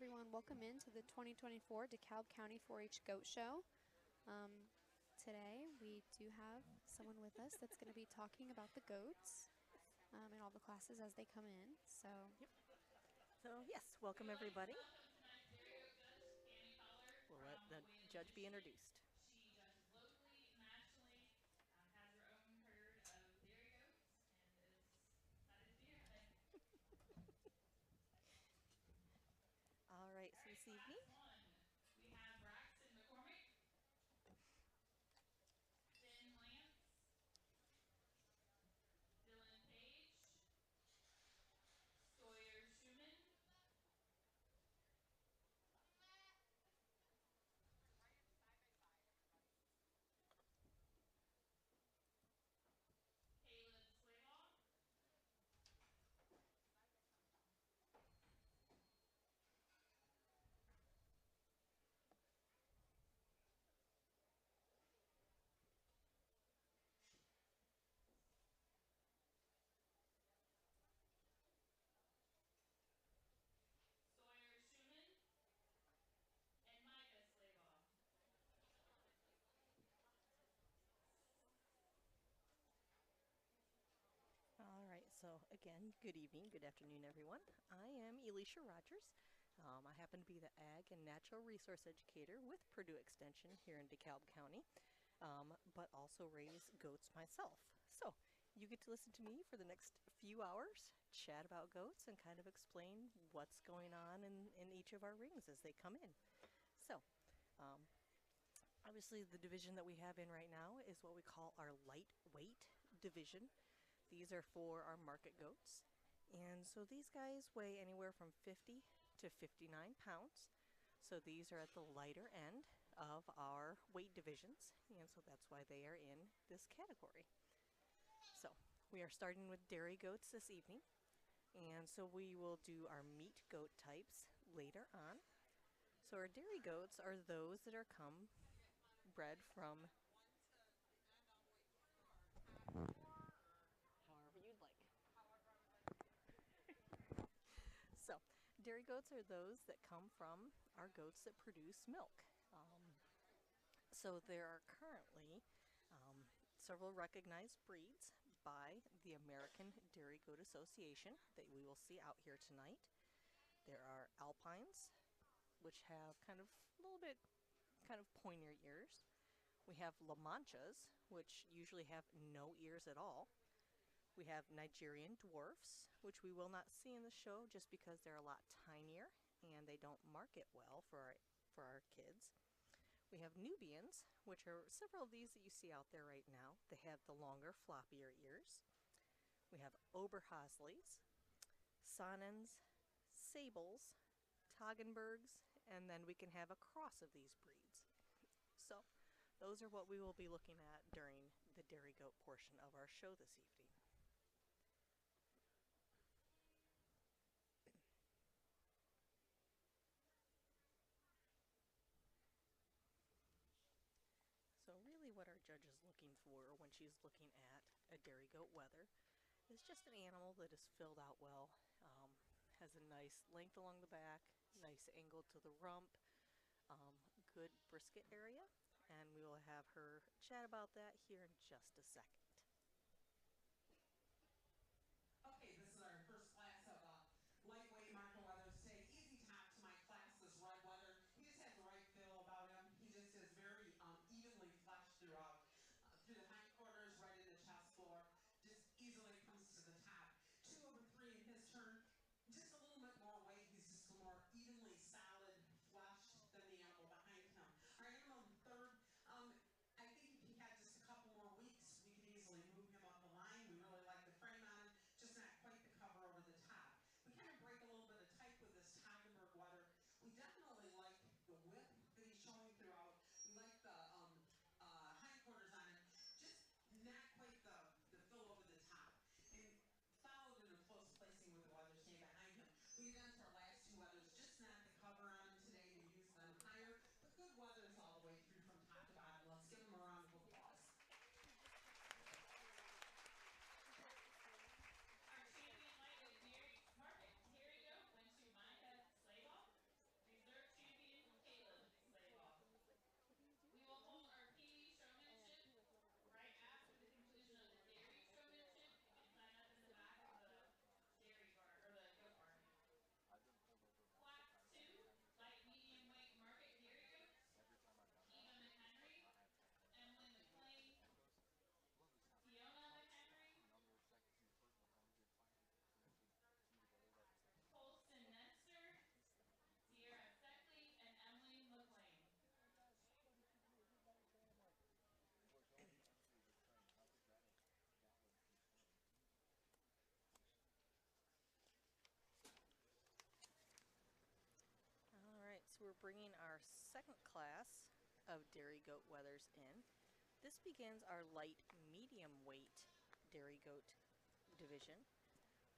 everyone. Welcome into the 2024 DeKalb County 4-H Goat Show. Today we do have someone with us that's going to be talking about the goats and all the classes as they come in. So, Yes, welcome everybody. We'll let the judge be introduced. She judges locally, nationally, has her own herd of dairy goats, and is excited to be here today. All right, so this evening, Class 1, we have Braxton McCormick, Finn Lance, Dylan Page, Sawyer Schumann, Caleb Slaybaugh, Sawyer Schumann, and Micah Slaybaugh. all right, so again, good evening, good afternoon, everyone. I am Elisha Rogers. I happen to be the Ag and Natural Resource Educator with Purdue Extension here in DeKalb County, but also raise goats myself. So you get to listen to me for the next few hours, chat about goats, and kind of explain what's going on in each of our rings as they come in. So, obviously, the division that we have in right now is what we call our lightweight division. These are for our market goats. And so these guys weigh anywhere from 50 to 59 pounds. So these are at the lighter end of our weight divisions. And so that's why they are in this category. So we are starting with dairy goats this evening. And so we will do our meat goat types later on. So our dairy goats are those that are bred from however you'd like. So, dairy goats are those that come from our goats that produce milk. So there are currently several recognized breeds by the American Dairy Goat Association that we will see out here tonight. There are Alpines, which have kind of a little bit kind of pointier ears. We have La Manchas, which usually have no ears at all. We have Nigerian dwarfs, which we will not see in the show just because they're a lot tinier and they don't market well for our kids. We have Nubians, which are several of these that you see out there right now. They have the longer, floppier ears. We have Oberhasleys, Sonnens, Sables, Toggenburgs, and then we can have a cross of these breeds. So those are what we will be looking at during the dairy goat portion of our show this evening. So really what our judge is looking for when she's looking at a dairy goat wether is just an animal that is filled out well, has a nice length along the back, nice angle to the rump, good brisket area, and we will have her chat about that here in just a second. Okay, this is our first class of lightweight market weathers today. Easy top to my class is red weather. He just has the right feel about him. He just is very evenly fleshed throughout. Through the hindquarters, right in the chest floor. Just easily comes to the top. 2 over 3 in his turn. Just a little bit more weight. He's just more evenly solid fleshed than the animal behind him. Our animal in third, I think if he had just a couple more weeks, we could easily we're bringing our second class of dairy goat wethers in. This begins our light medium weight dairy goat division.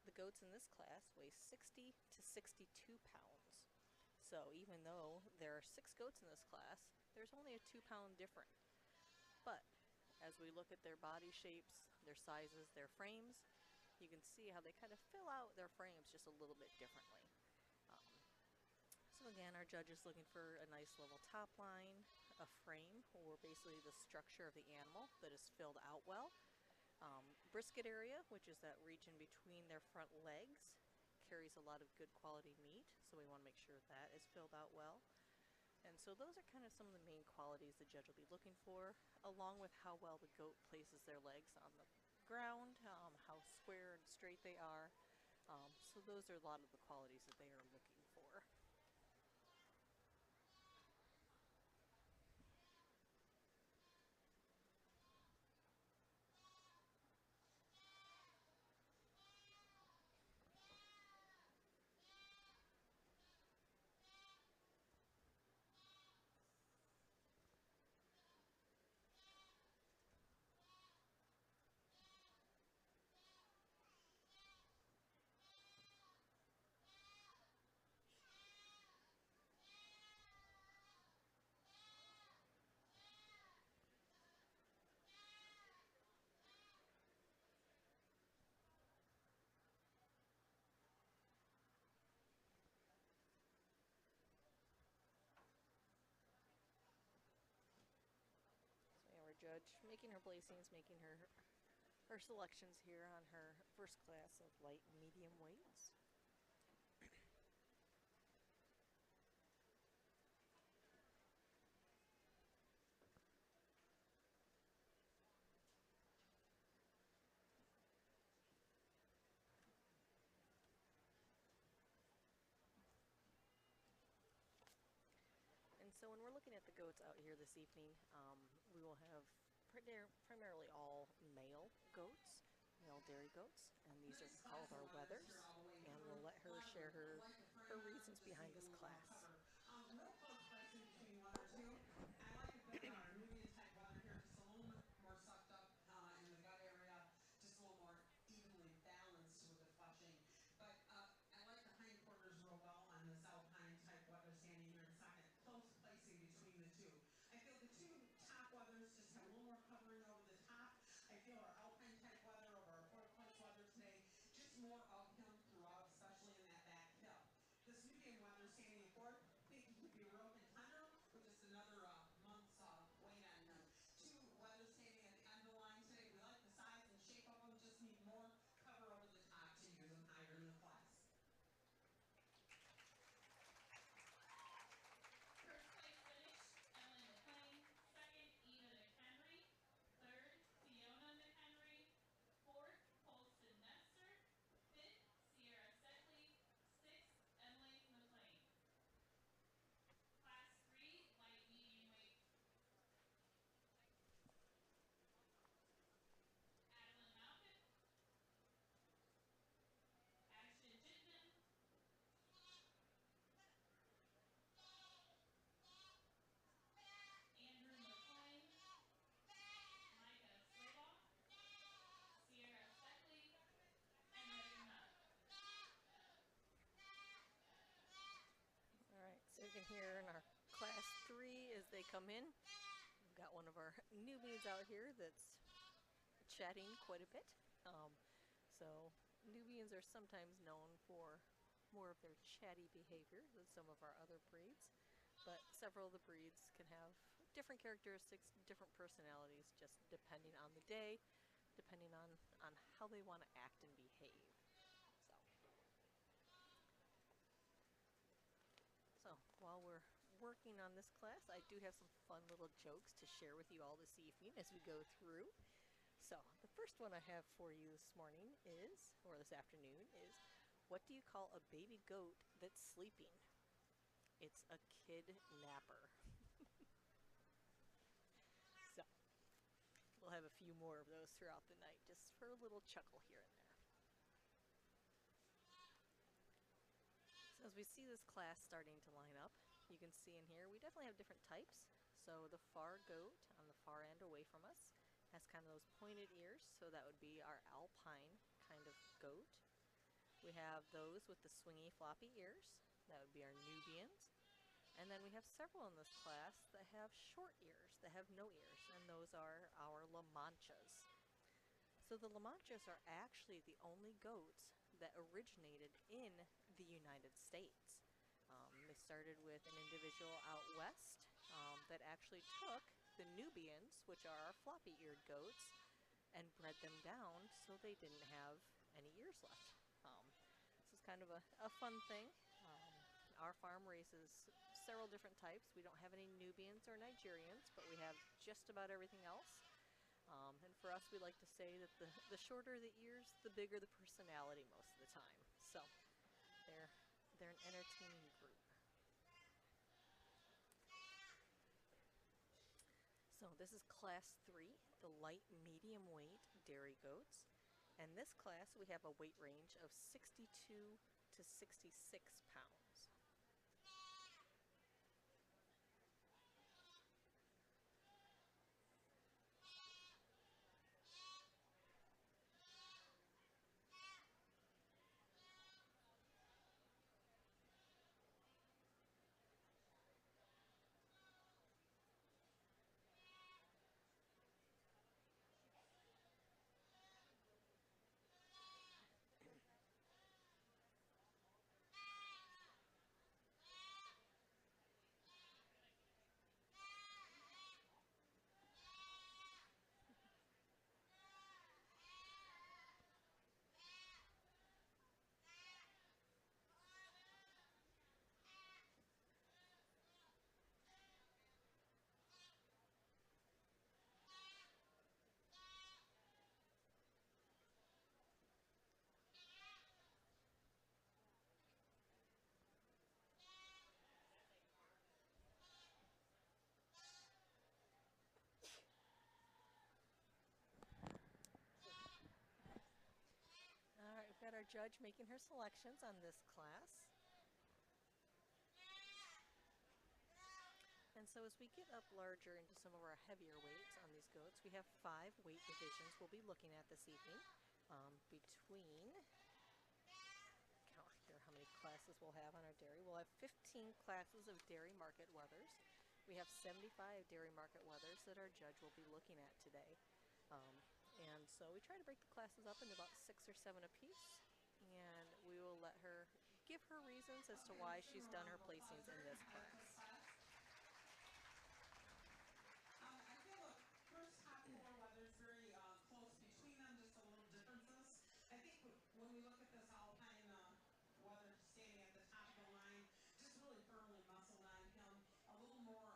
The goats in this class weigh 60 to 62 pounds. So even though there are 6 goats in this class, there's only a 2-pound difference. But as we look at their body shapes, their sizes, their frames, you can see how they kind of fill out their frames just a little bit differently. So again, our judge is looking for a nice level top line, a frame, or basically the structure of the animal that is filled out well. Brisket area, which is that region between their front legs, carries a lot of good quality meat, so we want to make sure that is filled out well. And so those are kind of some of the main qualities the judge will be looking for, along with how well the goat places their legs on the ground, how square and straight they are. So those are a lot of the qualities that they are looking for. So our judge making her placings, making her selections here on her first class of light and medium weights. And so when we're looking at the goats out here this evening, we will have primarily all male goats, male dairy goats, and these Nice are class called of our weathers wethers. here all the way And through. we'll let her Clever. share I like the her frame, reasons just behind neat this little class. cover. Real close placing between one or two. I like it better than our Nubian type weather here, just a little more sucked up in the gut area, just a little more evenly balanced with the flushing. But I like the hindquarters real well on this alpine type weather standing here in second. Close placing between the two. I feel the two top weathers just have a little more covering over the top. I feel our alpine type weather over our fourth place weather today, just more of him throughout, especially in that back hip. This Nubian weather standing in fourth, think he could be a real contender with just another month's weight on him. Two weather standing at the end of the line today. We like the size and shape of them, just need more cover over the top to use them higher in the class. First place finish, Ellen McLean. Second, Eva McHenry. Third, Fiona McHenry. Fourth, Colston Netzer. Fifth, Sierra Seckley. Sixth, Emily McLean. Class 3, light medium weight. Adeline Malkin. Ashton Jitman. Andrew McLean. Micah Slavoff. Sierra Seckley. And Megan Nutt. All right, so you can hear in our class 3 as they come in, we've got one of our Nubians out here that's chatting quite a bit. So Nubians are sometimes known for more of their chatty behavior than some of our other breeds, but several of the breeds can have different characteristics, different personalities, just depending on the day, depending on how they want to act and behave. So while we're working on this class, I do have some fun little jokes to share with you all this evening as we go through. So the first one I have for you this morning is, or this afternoon, is, what do you call a baby goat that's sleeping? It's a kid napper. So we'll have a few more of those throughout the night, just for a little chuckle here and there. So as we see this class starting to line up, you can see in here, we definitely have different types. So the far goat on the far end away from us has kind of those pointed ears, so that would be our alpine kind of goat. We have those with the swingy floppy ears, that would be our Nubians. And then we have several in this class that have short ears, that have no ears, and those are our La Manchas. So the La Manchas are actually the only goats that originated in the United States. They started with an individual out west that actually took the Nubians, which are our floppy-eared goats, and bred them down so they didn't have any ears left. This is kind of a fun thing. Our farm raises several different types. We don't have any Nubians or Nigerians, but we have just about everything else. And for us, we like to say that the shorter the ears, the bigger the personality most of the time. So they're an entertaining group. So this is class 3, the light medium weight dairy goats. And this class, we have a weight range of 62 to 66 pounds. All right, we've got our judge making her selections on this class. And so as we get up larger into some of our heavier weights on these goats, we have 5 weight divisions we'll be looking at this evening. Between, count here how many classes we'll have on our dairy. We'll have 15 classes of dairy market wethers. We have 75 dairy market wethers that our judge will be looking at today. And so we try to break the classes up into about 6 or 7 apiece, and we will let her give her reasons as to why she's done her placings in this class. I feel the first top 4 weathers very close between them, just a little differences. I think when we look at this alpine weather standing at the top of the line, just really firmly muscled on him, a little more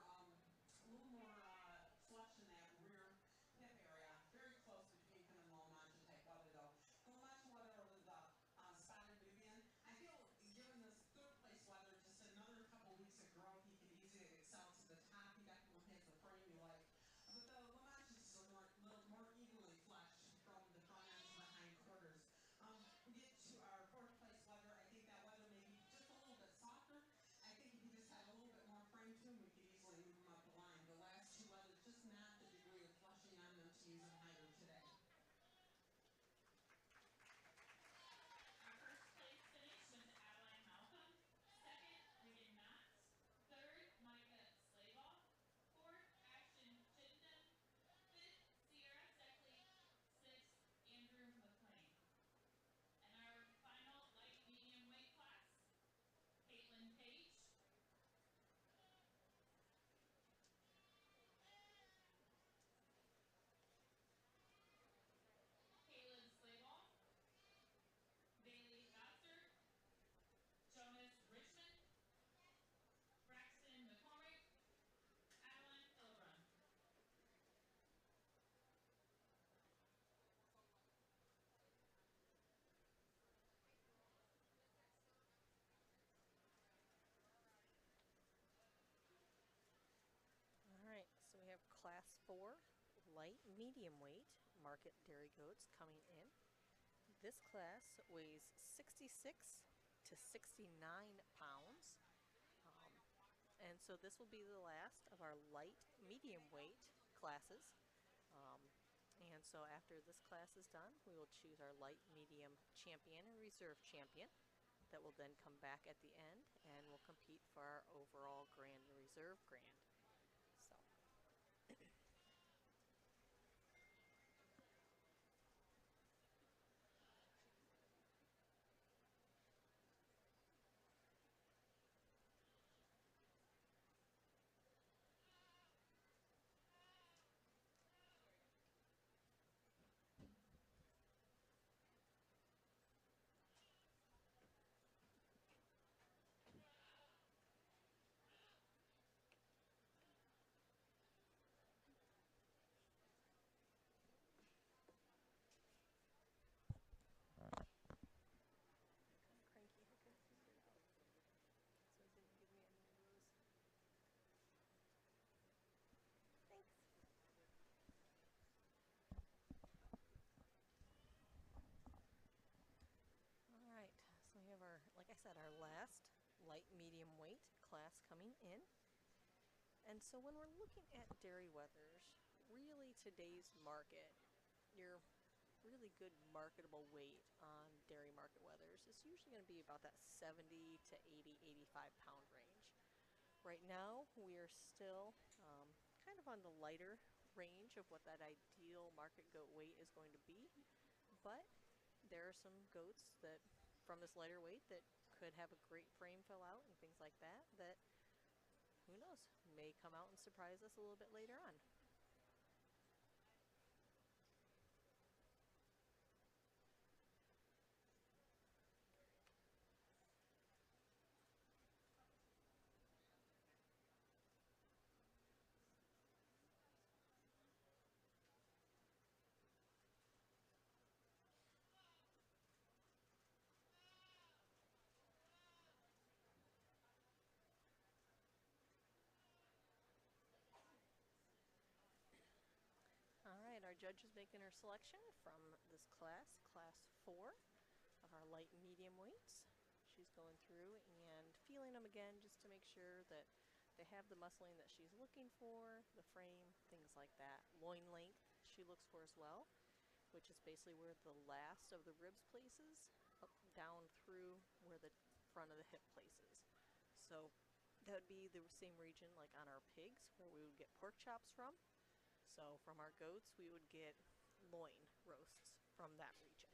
flush in that rear hip area. Very close between him and the La Mancha type weather though. The La Mancha weather over the spotted Nubian, I feel given this third place weather, just another couple weeks of growth, he could easily excel to the top. He definitely has the frame you like. But the La Mancha is just a little more evenly fleshed from the front end to the hind quarters. We get to our fourth place weather. I think that weather may be just a little bit softer. I think if he just had a little bit more frame to him, we could easily move him up the line. The last 2 weathers, just not the degree of fleshing on them to use in hinder today. Our first place finish went to Adeline Malcolm. Second, Regan Knotts. Third, Micah Slaybaugh. Fourth, Ashton Chittenden. Fifth, Sierra Seckley. Sixth, Andrew McLean. And our final light medium weight class, Caitlin Page. Caleb Slaybaugh. Bailey Gotzer. Jonas Richmond. Braxton McCormick. Adeline Philbrun. All right, so we have class 4, light medium weight market dairy goats coming in. This class weighs 66 to 69 pounds. And so this will be the last of our light medium weight classes. And so after this class is done, we will choose our light medium champion and reserve champion that will then come back at the end and will compete for our overall grand and reserve grand. So cranky, I couldn't figure it out. So it didn't give me any of those. Thanks. All right, so we have our, like I said, our last light medium weight class coming in. And so when we're looking at dairy wethers, really today's market, your really good marketable weight on dairy market wethers is usually going to be about that 70 to 80, 85 pound range. Right now, we are still kind of on the lighter range of what that ideal market goat weight is going to be, but there are some goats that from this lighter weight that could have a great frame fill out and things like that, that who knows, may come out and surprise us a little bit later on. All right, our judge is making her selection from this class, class 4 of our light and medium weights. She's going through and feeling them again just to make sure that they have the muscling that she's looking for, the frame, things like that. Loin length she looks for as well, which is basically where the last of the ribs places, up down through where the front of the hip places. So that would be the same region like on our pigs where we would get pork chops from. So from our goats, we would get loin roasts from that region.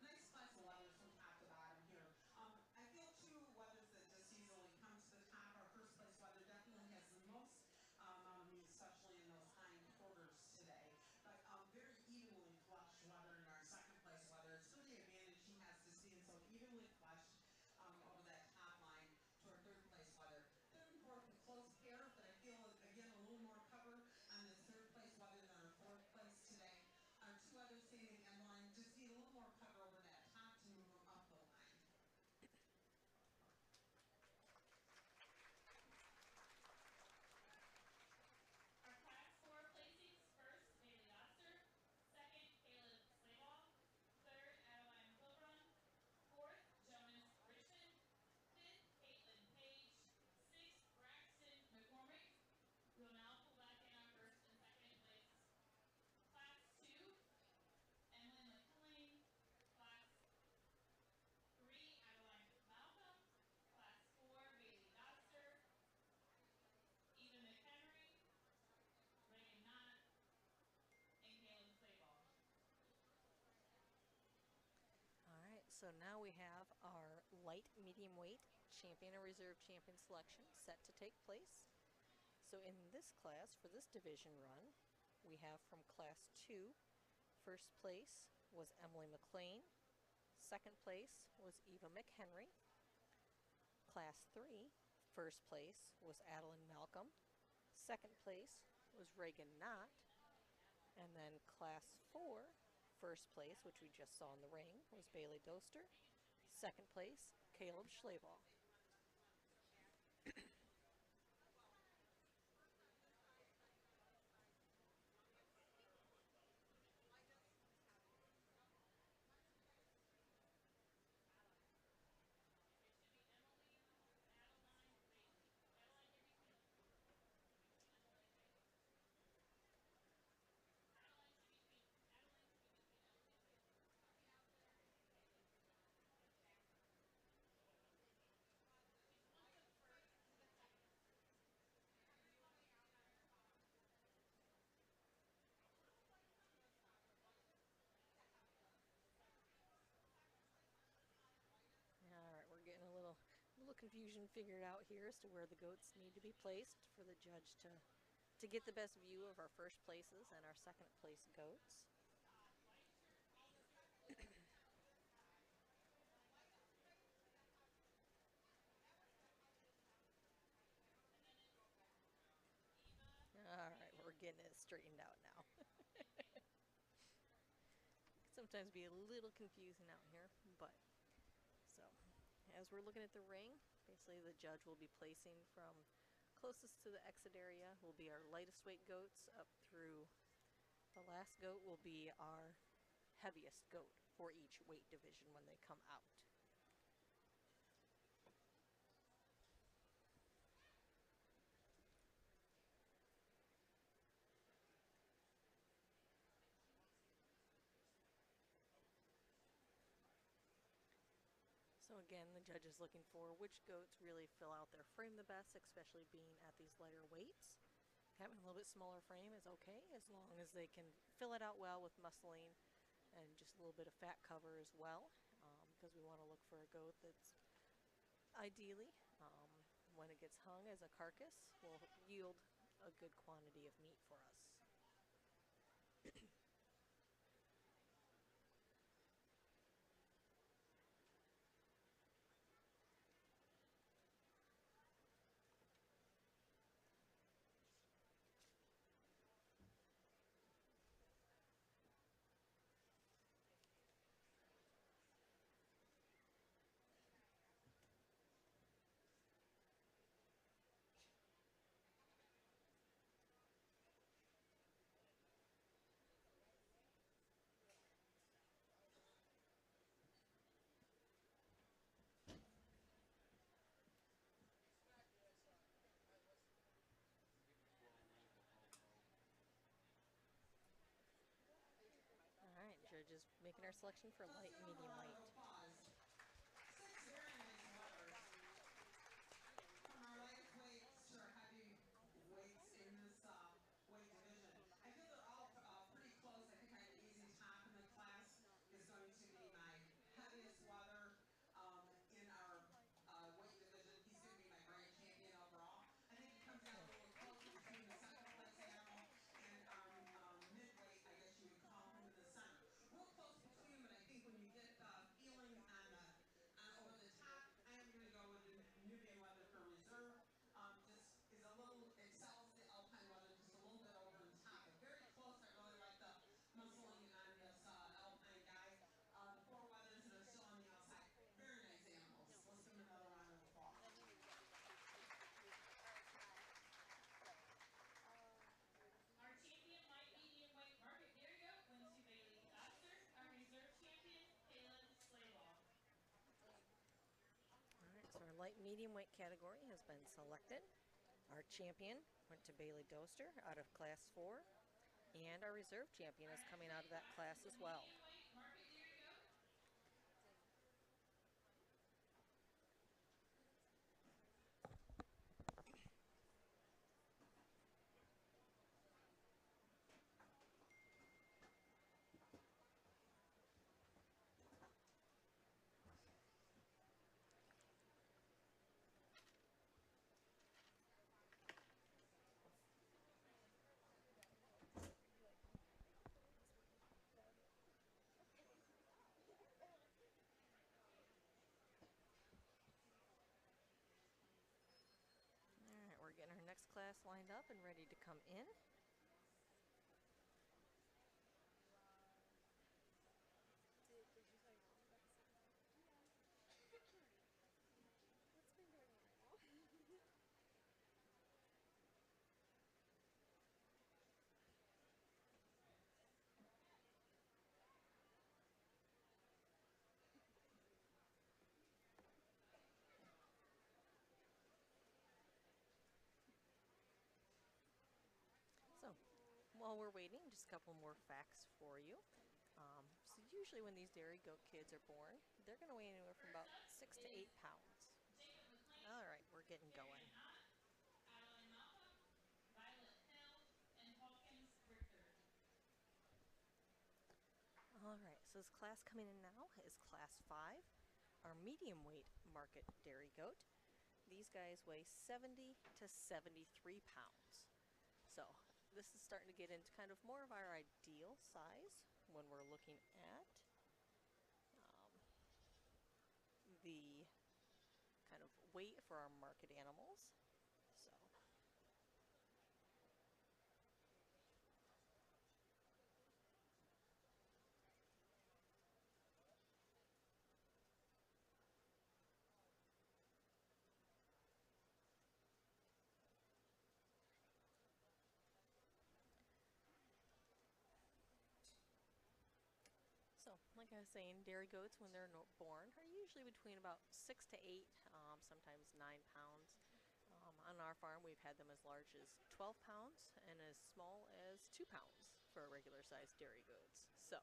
Nice class of weathers from top to bottom here. I feel two weathers that just easily come to the top. Our first place weather definitely has the most amount of meat, especially in those hind quarters today. But very evenly fleshed weather in our second place weather. It's for the advantage he has to stand so evenly fleshed over that top line to our third place weather. Third and fourth, a close pair, but I feel again a little more cover on this third place weather than our fourth place today. Our two others standing end line just need a little more cover over that top to move them up the line. Our class 4 placings: first, Bailey Doster; second, Caleb Slayball; third, Adeline McIlbrun; fourth, Jonas Richmond; fifth, Caitlin Page; sixth, Braxton McCormick. We will now pull back in our first and second place. Class 2, Emily McLean; class 3, Adeline Malcolm; class 4, Bailey Doster; Eva McHenry; Reagan Knott; and Caleb Slayball. All right, so now we have our light medium weight champion and reserve champion selection set to take place. So in this class, for this division run, we have from class 2, first place was Emily McLean, second place was Eva McHenry. Class 3, first place was Adeline Malcolm, second place was Reagan Knott, and then class 4, first place, which we just saw in the ring, was Bailey Doster. Second place, Caleb Schlabach. Alright, we're getting a little confusion figured out here as to where the goats need to be placed for the judge to get the best view of our first places and our second place goats. Alright, we're getting it straightened out now. Sometimes be a little confusing out here, but so as we're looking at the ring, basically the judge will be placing from closest to the exit area will be our lightest weight goats up through the last goat will be our heaviest goat for each weight division when they come out. So again, the judge is looking for which goats really fill out their frame the best, especially being at these lighter weights. Having a little bit smaller frame is okay as long as they can fill it out well with muscling and just a little bit of fat cover as well, because we want to look for a goat that's ideally, when it gets hung as a carcass, will yield a good quantity of meat for us. Alright, judge is making our selection for light, Let's give them medium a round weight. of applause. 6 very nice wethers. From our lightest weights to our heavy weights in this weight division. I feel they're all pretty close. I think I have an easy top in the class is going to be my heaviest wether in our weight division. He's going to be my grand champion overall. I think he comes out a little close between the second place animal and our midweight, I guess you would call him, in the center. Real close between them, but I think when you get the feeling on the over the top, I am going to go with the Nubian weather for reserve. Just is a little excels the alpine weather just a little bit over the top, but very close. I really like the muscling on this alpine guy. The 4 weathers that are still on the outside, very nice animals. Let's give them another round of applause. Our champion light medium weight market dairy goat went to Bailey Doster. Our reserve champion, Caleb Schlabach. Alright, so our light medium weight category has been selected. Our champion went to Bailey Doster out of class 4. And our reserve champion is coming out of that class as well. Medium weight market dairy goat. Alright, we're getting our next class lined up and ready to come in. while we're waiting, just a couple more facts for you. So usually when these dairy goat kids are born, they're going to weigh anywhere from about First up 6 to 8 is pounds. Jacob McLean, All right, we're getting Carrie going. Ann Knott, Adeline Malcolm, Violet Hill, and Hawkins Richter. All right, so this class coming in now is class 5, our medium weight market dairy goat. These guys weigh 70 to 73 pounds. So this is starting to get into kind of more of our ideal size when we're looking at the kind of weight for our market animals. So So, like I was saying, dairy goats, when they're born, are usually between about 6 to 8, sometimes 9 pounds. On our farm, we've had them as large as 12 pounds and as small as 2 pounds for regular sized dairy goats. So,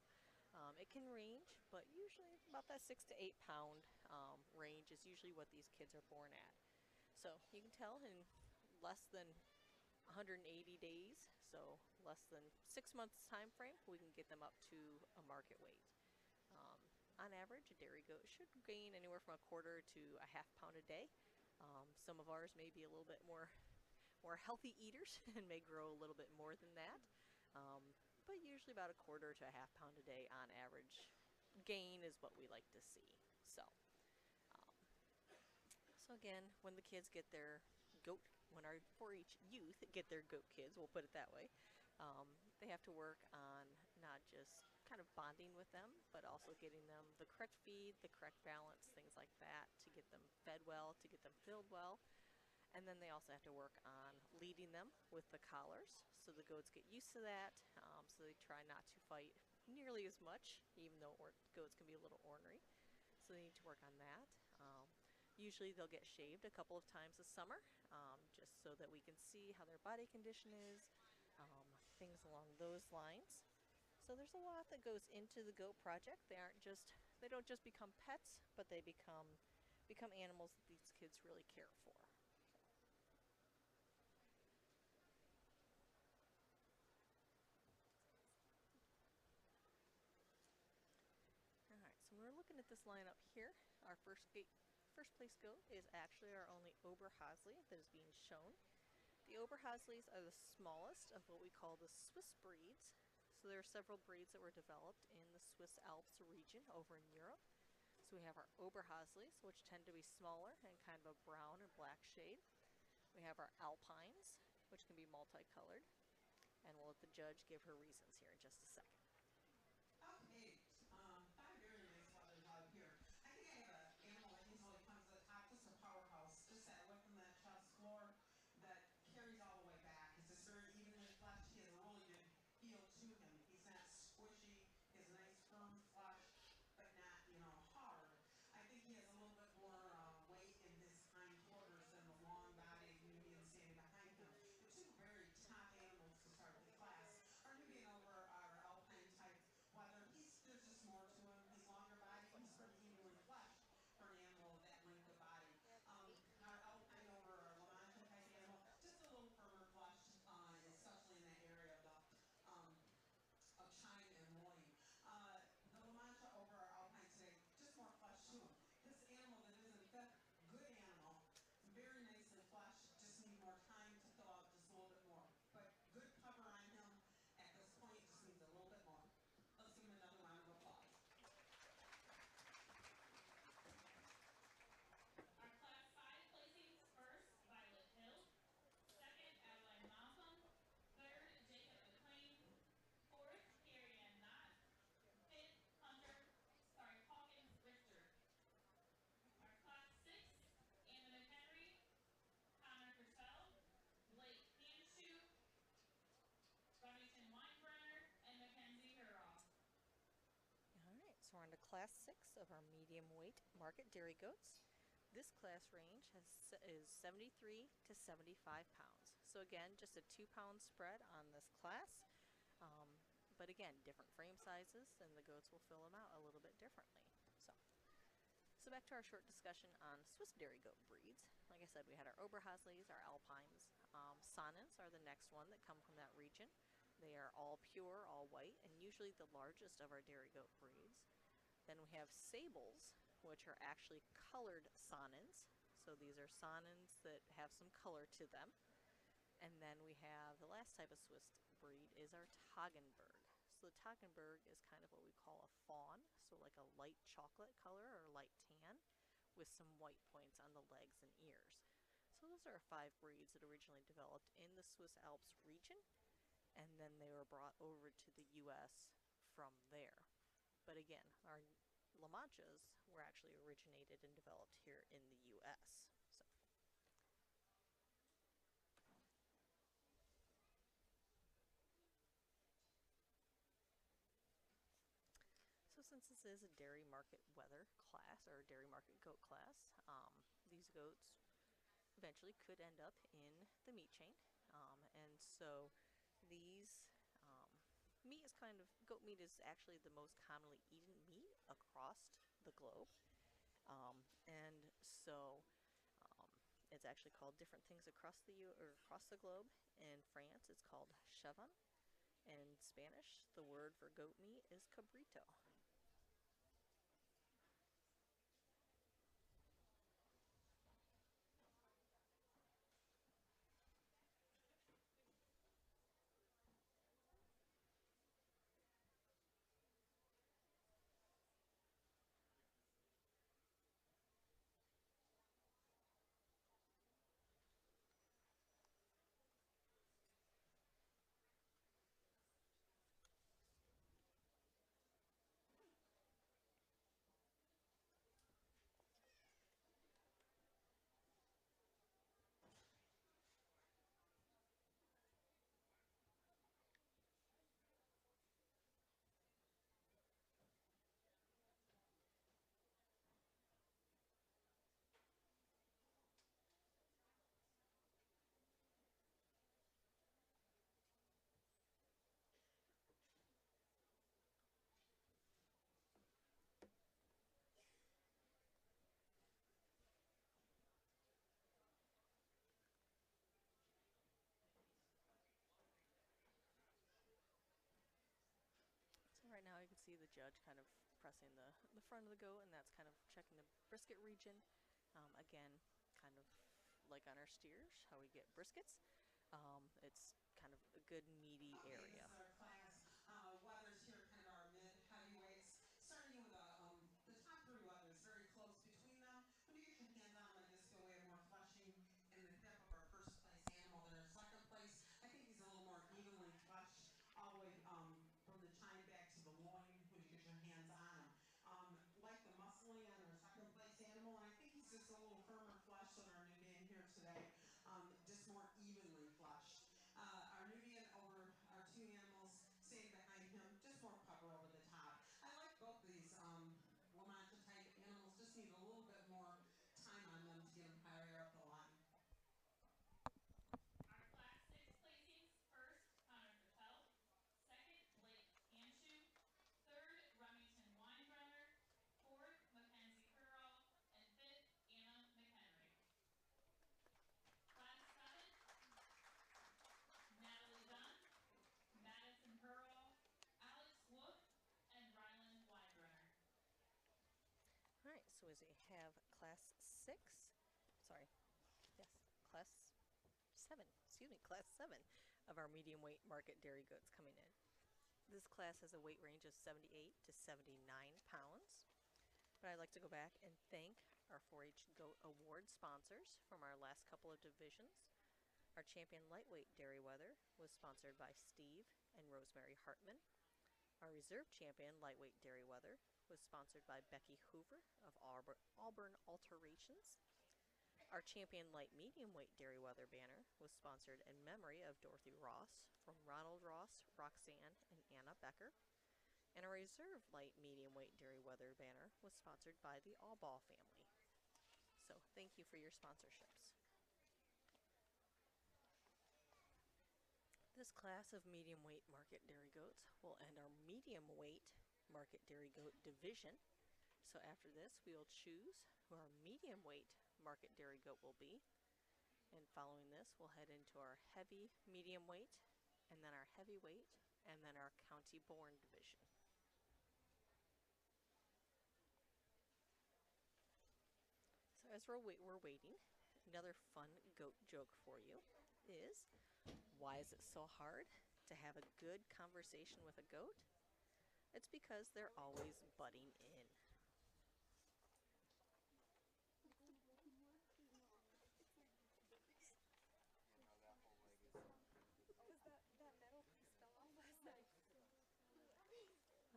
it can range, but usually about that 6 to 8 pound range is usually what these kids are born at. So, you can tell in less than 180 days, so less than 6 months time frame, we can get them up to a market weight. On average, a dairy goat should gain anywhere from a quarter to a half pound a day. Some of ours may be a little bit more healthy eaters and may grow a little bit more than that, but usually about a quarter to a half pound a day on average gain is what we like to see. So again, when the kids get their goat, when our 4-H youth get their goat kids, we'll put it that way, they have to work on not just kind of bonding with them, but also getting them the correct feed, the correct balance, things like that, to get them fed well, to get them filled well. And then they also have to work on leading them with the collars, so the goats get used to that, so they try not to fight nearly as much, even though goats can be a little ornery. So they need to work on that. Usually they'll get shaved a couple of times this summer, just so that we can see how their body condition is, things along those lines. So there's a lot that goes into the goat project. They don't just become pets, but they become animals that these kids really care for. All right, so when we're looking at this lineup here, our first place goat is actually our only Oberhasli that is being shown. The Oberhaslis are the smallest of what we call the Swiss breeds. So there are several breeds that were developed in the Swiss Alps region over in Europe. So we have our Oberhaslis, which tend to be smaller and kind of a brown or black shade. We have our Alpines, which can be multicolored. And we'll let the judge give her reasons here in just a second. Okay, 5 very nice weathers out here. I think I have an animal that easily comes to the top, just a powerhouse, just that width in that chest floor that carries all the way back. He's just very evenly fleshed. He has a really good feel to him. He's not squishy. He has nice firm flesh, but not, hard. I think he has a little bit more weight in his hindquarters than the long-bodied Nubian standing behind him. The two very top animals to start the class are Nubian over our Alpine type. Whether there's just more to him. He's longer bodied. He's pretty evenly fleshed for an animal of that length of body. Our Alpine over our La Mancha type animal, just a little firmer fleshed, especially in that area of the of chine and loin. The La Mancha over our Alpine today, just more flesh to him. This animal that is in fifth, good animal, very nicely fleshed, just need more time to fill out just a little bit more. But good cover on him at this point, just needs a little bit more. Let's give him another round of applause. Our Class 5 placings: first, Violet Hill; second, Adeline Malcolm; third, Jacob McLean; fourth, Carrie Ann Knott; fifth, Hawkins Richter. Our Class 6: Anna McHenry, Connor Purcell, Blake Hanshoe, Remington Weinbrenner, and Mackenzie Hurrah. All right, so we're on to class 6 of our medium weight market dairy goats. This class range is 73 to 75 pounds. So again, just a 2-pound spread on this class. But again, different frame sizes, and the goats will fill them out a little bit differently. So back to our short discussion on Swiss dairy goat breeds. Like I said, we had our Oberhaslis, our Alpines. Sonnens are the next one that come from that region. They are all pure, all white, and usually the largest of our dairy goat breeds. Then we have Sables, which are actually colored Sonnens. So these are Sonnens that have some color to them. And then we have the last type of Swiss breed is our Toggenburg. So the Toggenburg is kind of what we call a fawn, so like a light chocolate color or light tan with some white points on the legs and ears. So those are 5 breeds that originally developed in the Swiss Alps region, and then they were brought over to the US from there. But again, our La Manchas were actually originated and developed here in the US. So since this is a dairy market wether class, or dairy market goat class, these goats eventually could end up in the meat chain. And so these meat is goat meat is actually the most commonly eaten meat across the globe. And so it's actually called different things across the globe. In France, it's called chevon. In Spanish, the word for goat meat is cabrito. So right now you can see the judge kind of pressing the front of the goat, and that's kind of checking the brisket region. Again, kind of like on our steers, how we get briskets. It's kind of a good meaty Okay, this area. is our class. Weathers here, kind of our mid heavyweights. Starting in with the top 3 weathers, very close between them. When you get your hands on them, I just feel we have more fleshing in the hip of our first place animal than our second place. I think he's a little more evenly fleshed all the way from the chine back to the loin when you get your hands on him. Like the muscling on our second place animal, and I think he's just a little firmer flesh than our Nubian here today, just more evenly fleshed. Our Nubian over our 2 animals standing behind him, just more cover over the top. I like both these La Mancha type animals, just need a little bit more time on them to get them higher up the line. Our Class 6 placings: first, Connor Capel; second, Blake Hanshu; third, Remington Weinbrenner; fourth, Mackenzie Currall; and fifth, Anna McHenry. Class 7: Natalie Dunn, Madison Currall, Alex Wolf, and Ryland Weinbrenner. All right, so as we have class 6, sorry, yes, class 7 of our medium weight market dairy goats coming in. This class has a weight range of 78 to 79 pounds. But I'd like to go back and thank our 4-H Goat Award sponsors from our last couple of divisions. Our champion lightweight dairy wether was sponsored by Steve and Rosemary Hartman. Our reserve champion lightweight dairy wether was sponsored by Becky Hoover of Auburn Alterations. Our champion light medium weight dairy wether banner was sponsored in memory of Dorothy Ross from Ronald Ross, Roxanne, and Anna Becker. And our reserve light medium weight dairy wether banner was sponsored by the Allball family. So thank you for your sponsorships. This class of medium weight market dairy goats will end our medium weight market dairy goat division. So after this, we will choose who our medium weight market dairy goat will be. And following this, we'll head into our heavy medium weight, and then our heavyweight, and then our county born division. So as we're waiting, another fun goat joke for you is, why is it so hard to have a good conversation with a goat? It's because they're always butting in.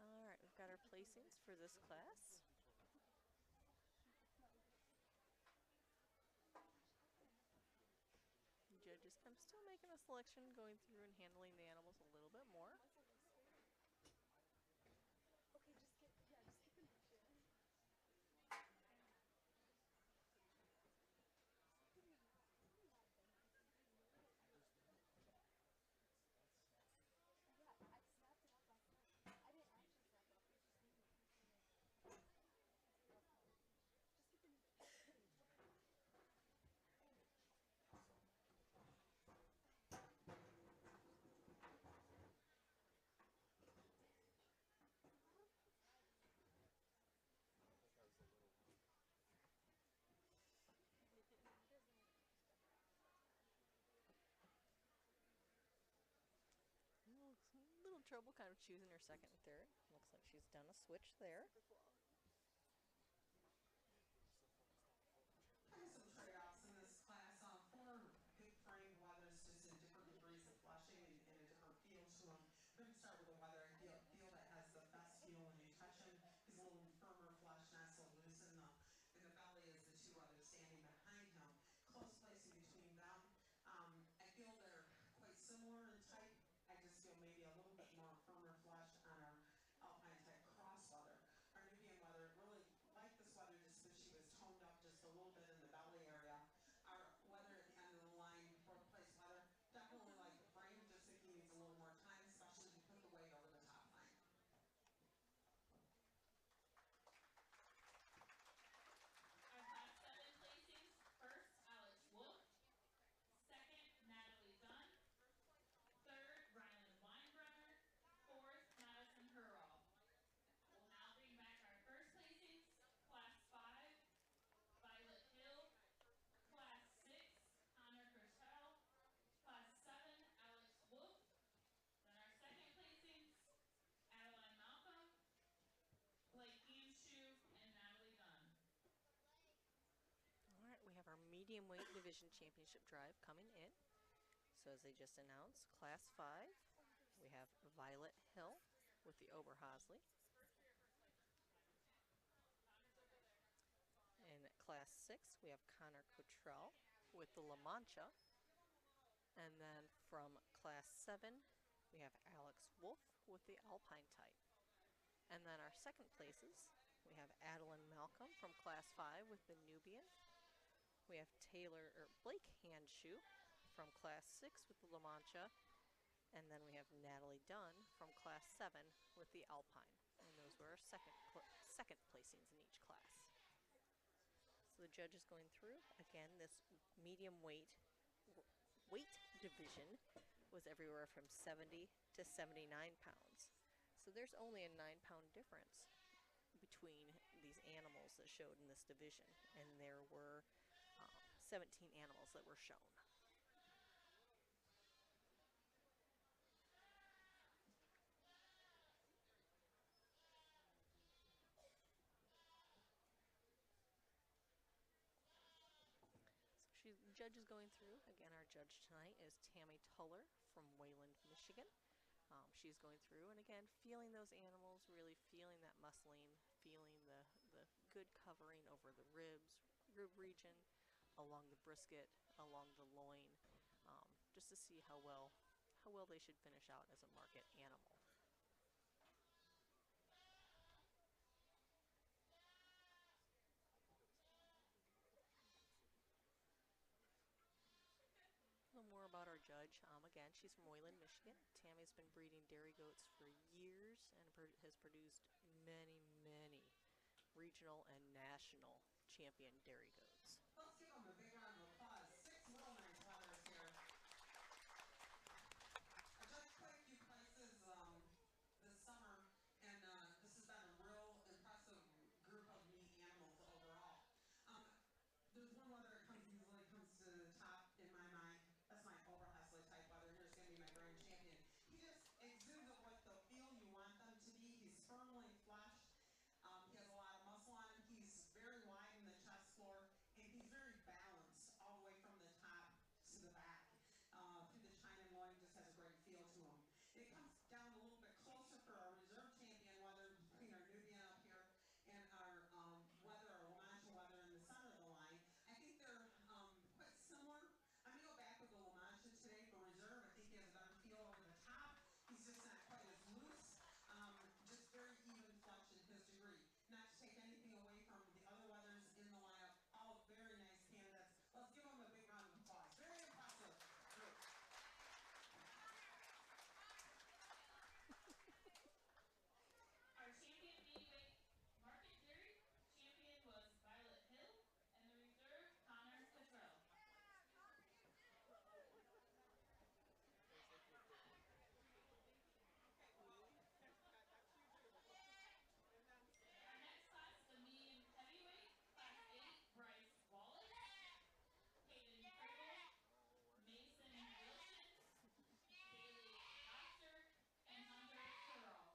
Alright, we've got our placings for this class. Judges, I'm still making a selection, going through and handling the animals a little bit more. A little trouble kind of choosing her second and third. Looks like she's done a switch there. Kind of some trade-offs in this class. 4 big framed wethers, just in different degrees of fleshing and a different feel to them. We're going to start with the wether feel that has the best feel when you touch him. He's a little firmer flesh, not so loose in the belly as the 2 others standing behind him. Close placing between them. I feel they're quite similar in type. I just feel maybe a little bit more firmer flesh on our alpine type cross wether. Our Nubian wether, really like this wether just because she was toned up just a little bit in the belly area. Our wether at the end of the line, 4th place wether, definitely like the frame, just think he needs a little more time, especially to put the weight over the top line. Our class 7 placings, first, Alex Wolf. Second, Natalie Dunn. Third, Ryland Weinbrenner. Fourth, Madison Hurrell. We'll now bring back our first placings, class 5, Violet Hill. Class 6, Connor Kertel. Class 7, Alex Wolf. Then our second placings, Adeline Malcolm, Blake Hanshoe, and Natalie Dunn. Alright, we have our medium weight division championship drive coming in. So as they just announced, class 5, we have Violet Hill with the Oberhausley. In class 6, we have Connor Cottrell with the La Mancha. And then from class 7, we have Alex Wolf with the Alpine type. And then our second places, we have Adeline Malcolm from class 5 with the Nubian. We have Blake Hanshoe from class 6 with the La Mancha. And then we have Natalie Dunn from class 7 with the Alpine. And those were our second placings in each class. So the judge is going through. Again, this medium weight division was everywhere from 70 to 79 pounds. So there's only a 9-pound difference between these animals that showed in this division. And there were 17 animals that were shown. The judge is going through. Again, our judge tonight is Tammy Tuller from Wayland, Michigan. She's going through and again feeling those animals, really feeling that muscling, feeling the good covering over the rib region, along the brisket, along the loin, just to see how well they should finish out as a market animal. A little more about our judge. Again, she's from Moylan, Michigan. Tammy's been breeding dairy goats for years and has produced many, many regional and national champion dairy goats. Let's give them a big round of applause. 6 real nice wethers here. I judged quite a few places this summer, and this has been a real impressive group of neat animals overall. There's one wether that easily comes to the top in my mind. That's my Oberhasli type wether. Here's going to be my grand champion. He just exudes of what the feel you want them to be. He's firmly fleshed. He has a lot of muscle on him. He's very wide in the chest floor, and he's very balanced all the way from the top to the back. Through the chine and loin, just has a great feel to him. It comes down a little bit closer for our reserve champion wether between our Nubian up here and our wether, our La Mancha wether in the center of the line. I think they're quite similar. I'm going to go back with the La Mancha today for reserve. I think he has a better feel over the top. He's just not quite as loose. Just very even flesh in his degree. Not to take anything away from the other wethers in the lineup. All very nice candidates. Let's give them a big round of applause. Very impressive group. Our champion medium market dairy champion was Violet Hill, and the reserve Connor Cottrell. Our next class is the medium heavyweight, class 8, Bryce Wallace, Hayden Crable, Mason Wilson, Bailey Oster, and Hunter Terrell.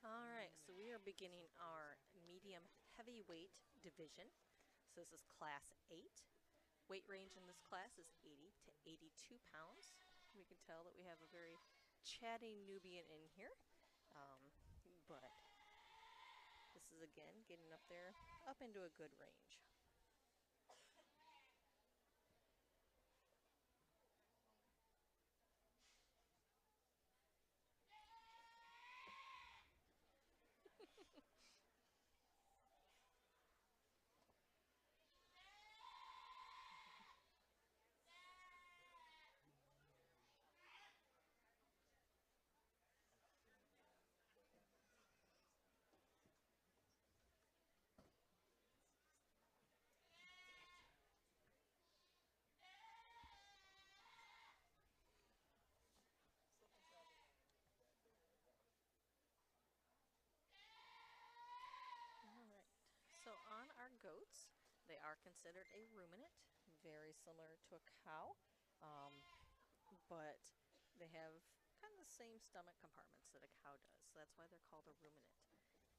All right, so we are beginning our medium heavyweight division. So this is class 8. Weight range in this class is 80 to 82 pounds. We can tell that we have a very chatty Nubian in here. But this is again getting up there, up into a good range. So on our goats, they are considered a ruminant, very similar to a cow, but they have kind of the same stomach compartments that a cow does. So that's why they're called a ruminant.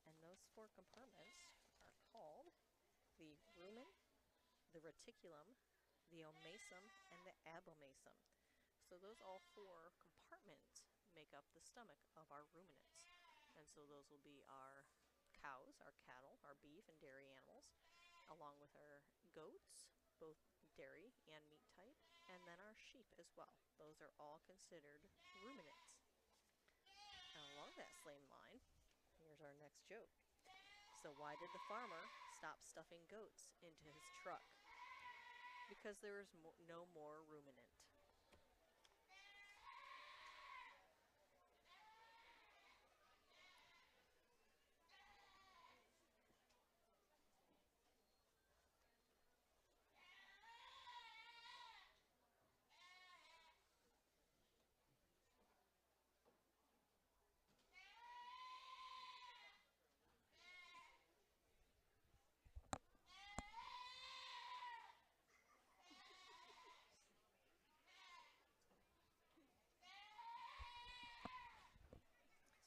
And those 4 compartments are called the rumen, the reticulum, the omasum, and the abomasum. So those all 4 compartments make up the stomach of our ruminants. And so those will be our cows, our cattle, our beef and dairy animals, along with our goats, both dairy and meat type, and then our sheep as well. Those are all considered ruminants. And along that same line, here's our next joke. So why did the farmer stop stuffing goats into his truck? Because there is no more ruminant.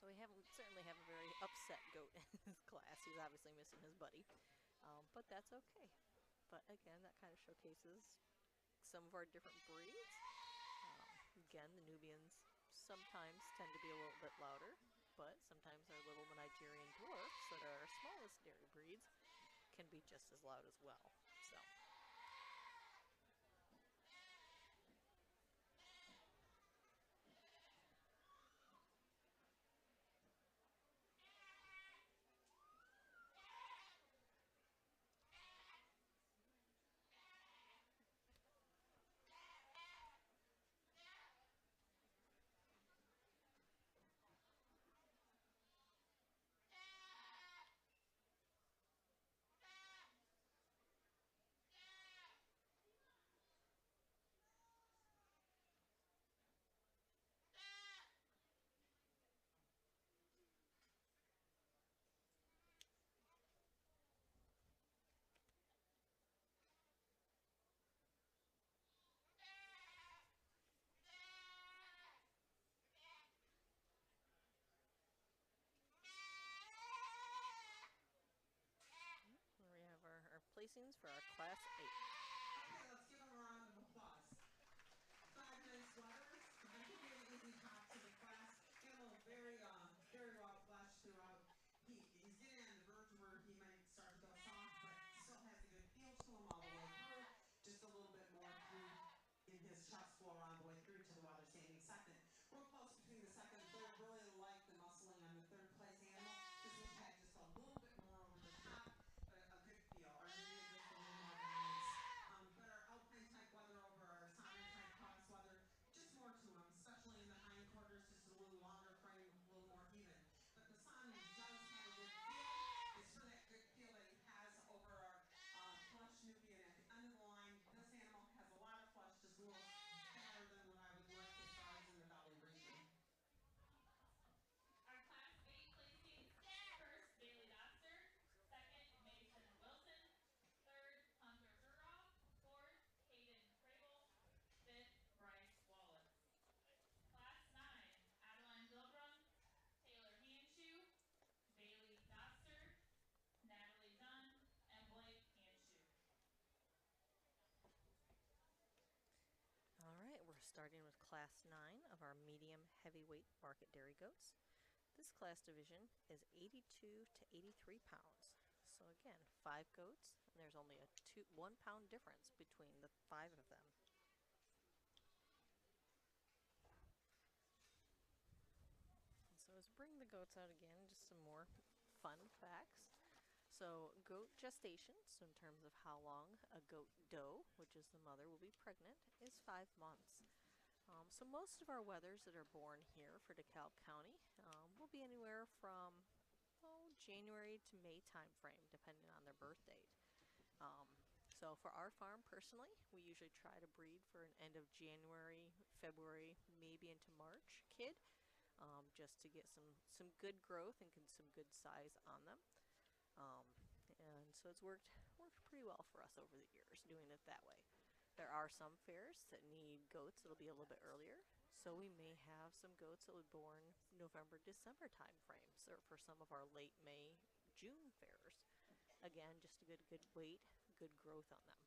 So we certainly have a very upset goat in this class. He's obviously missing his buddy, but that's okay. But again, that kind of showcases some of our different breeds. Again, the Nubians sometimes tend to be a little bit louder, but sometimes our little Nigerian dwarfs that are our smallest dairy breeds can be just as loud as well. So. placings for our Class 8. Okay, let's give them a round of applause. 5 nice wethers. I think we have an easy top to the class. Animal very well fleshed throughout. He's getting on the verge where he might start to go soft, but still has a good feel to him all the way through. Just a little bit more through in his chest floor all the way through to the wether standing second. Real close between the second and third. Really like the muscling on the third place animal. Just wish had just a little bit more over the top, but a good feel. Our Nubia just a little more balance. But our Alpine type weather over our Saturn type cross weather, just more to them, especially in the hindquarters, just a little longer frame, a little more even. But the sun does have a good feel. It's for that good feel that he has over our flush Nubian at the end of the line. This animal has a lot of flush, just a little fatter than what I would like as far as in the belly region. Our Class 8 placings: first, Bailey Dobster; second, Mason Wilson; third, Hunter Duroff; fourth, Hayden Crable; fifth, Bryce Wallace. Class 9: Adeline Vilbrun, Taylor Hanshoe, Bailey Dobster, Natalie Dunn, and Blake Hanshoe. All right, we're starting with Class 9 of our medium heavyweight market dairy goats. This class division is 82 to 83 pounds. So again, 5 goats, and there's only a 1 pound difference between the 5 of them. So let's bring the goats out again, just some more fun facts. So goat gestation, so in terms of how long a goat doe, which is the mother, will be pregnant, is 5 months. So most of our wethers that are born here for DeKalb County will be anywhere from January to May time frame, depending on their birth date. So for our farm personally, we usually try to breed for an end of January, February, maybe into March kid, just to get some good growth and some good size on them. And so it's worked pretty well for us over the years doing it that way. There are some fairs that need goats that'll be a little bit earlier, so we may have some goats that will be born November, December time frames, or for some of our late May, June fairs. Again, just to get a good weight, good growth on them.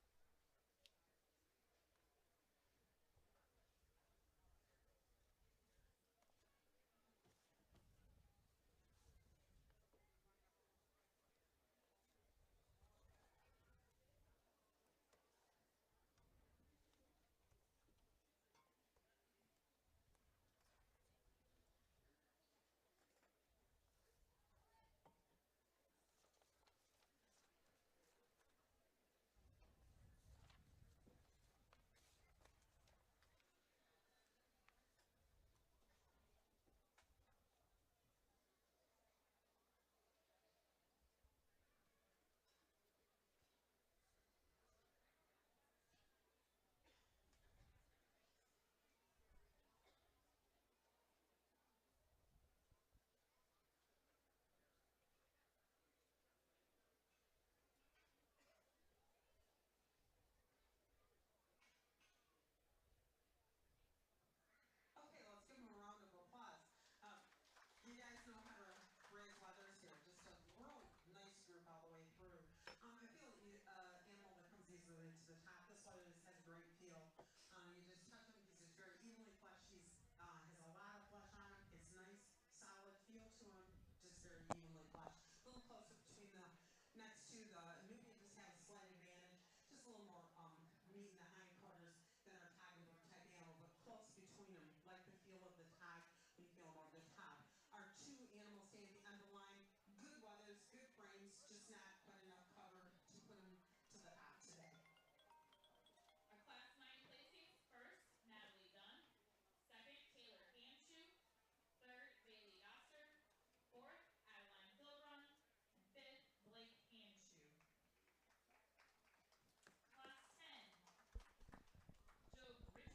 Okay, let's give them a round of applause. You guys know how to raise wethers here. Just a really nice group all the way through. I feel animal that comes easily to the top. This wether just has a great feel. You just touch him. He's just very evenly fleshed. He's has a lot of flesh on him. It's nice, solid feel to him. Just very evenly fleshed. A little closer between the next two. The Nubian just has a slight advantage. Just a little more meat in the hindquarters than our toggenburg type animal, but close between them. Like the feel of the tog when you feel them over the top. Our 2 animals stay at the end of the line. Good wethers, good frames, just not quite enough cover to put them to the top today. Our Class 9 placings: first, Natalie Dunn; second, Taylor Hanshoe; third, Bailey Dobster; fourth, Adeline Vilbrun; and fifth, Blake Hanshoe. Class 10: Job Richmond,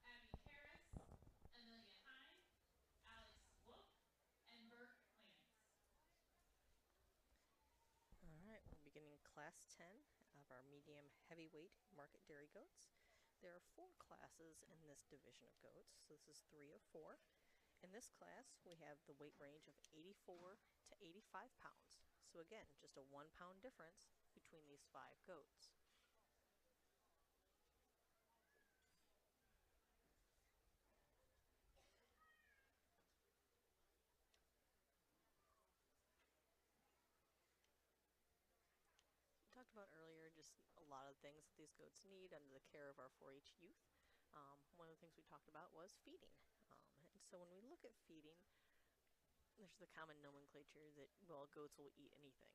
Abby Karras, Amelia Hine, Alex Wolf, and Burke Lance. All right, we're beginning Class 10 of our medium heavyweight market dairy goats. There are 4 classes in this division of goats, so this is 3 of 4. In this class, we have the weight range of 84 to 85 pounds. So again, just a 1 pound difference between these least 5 goats. We talked about earlier just a lot of things that these goats need under the care of our 4-H youth. One of the things we talked about was feeding. And so when we look at feeding, there's the common nomenclature that, well, goats will eat anything.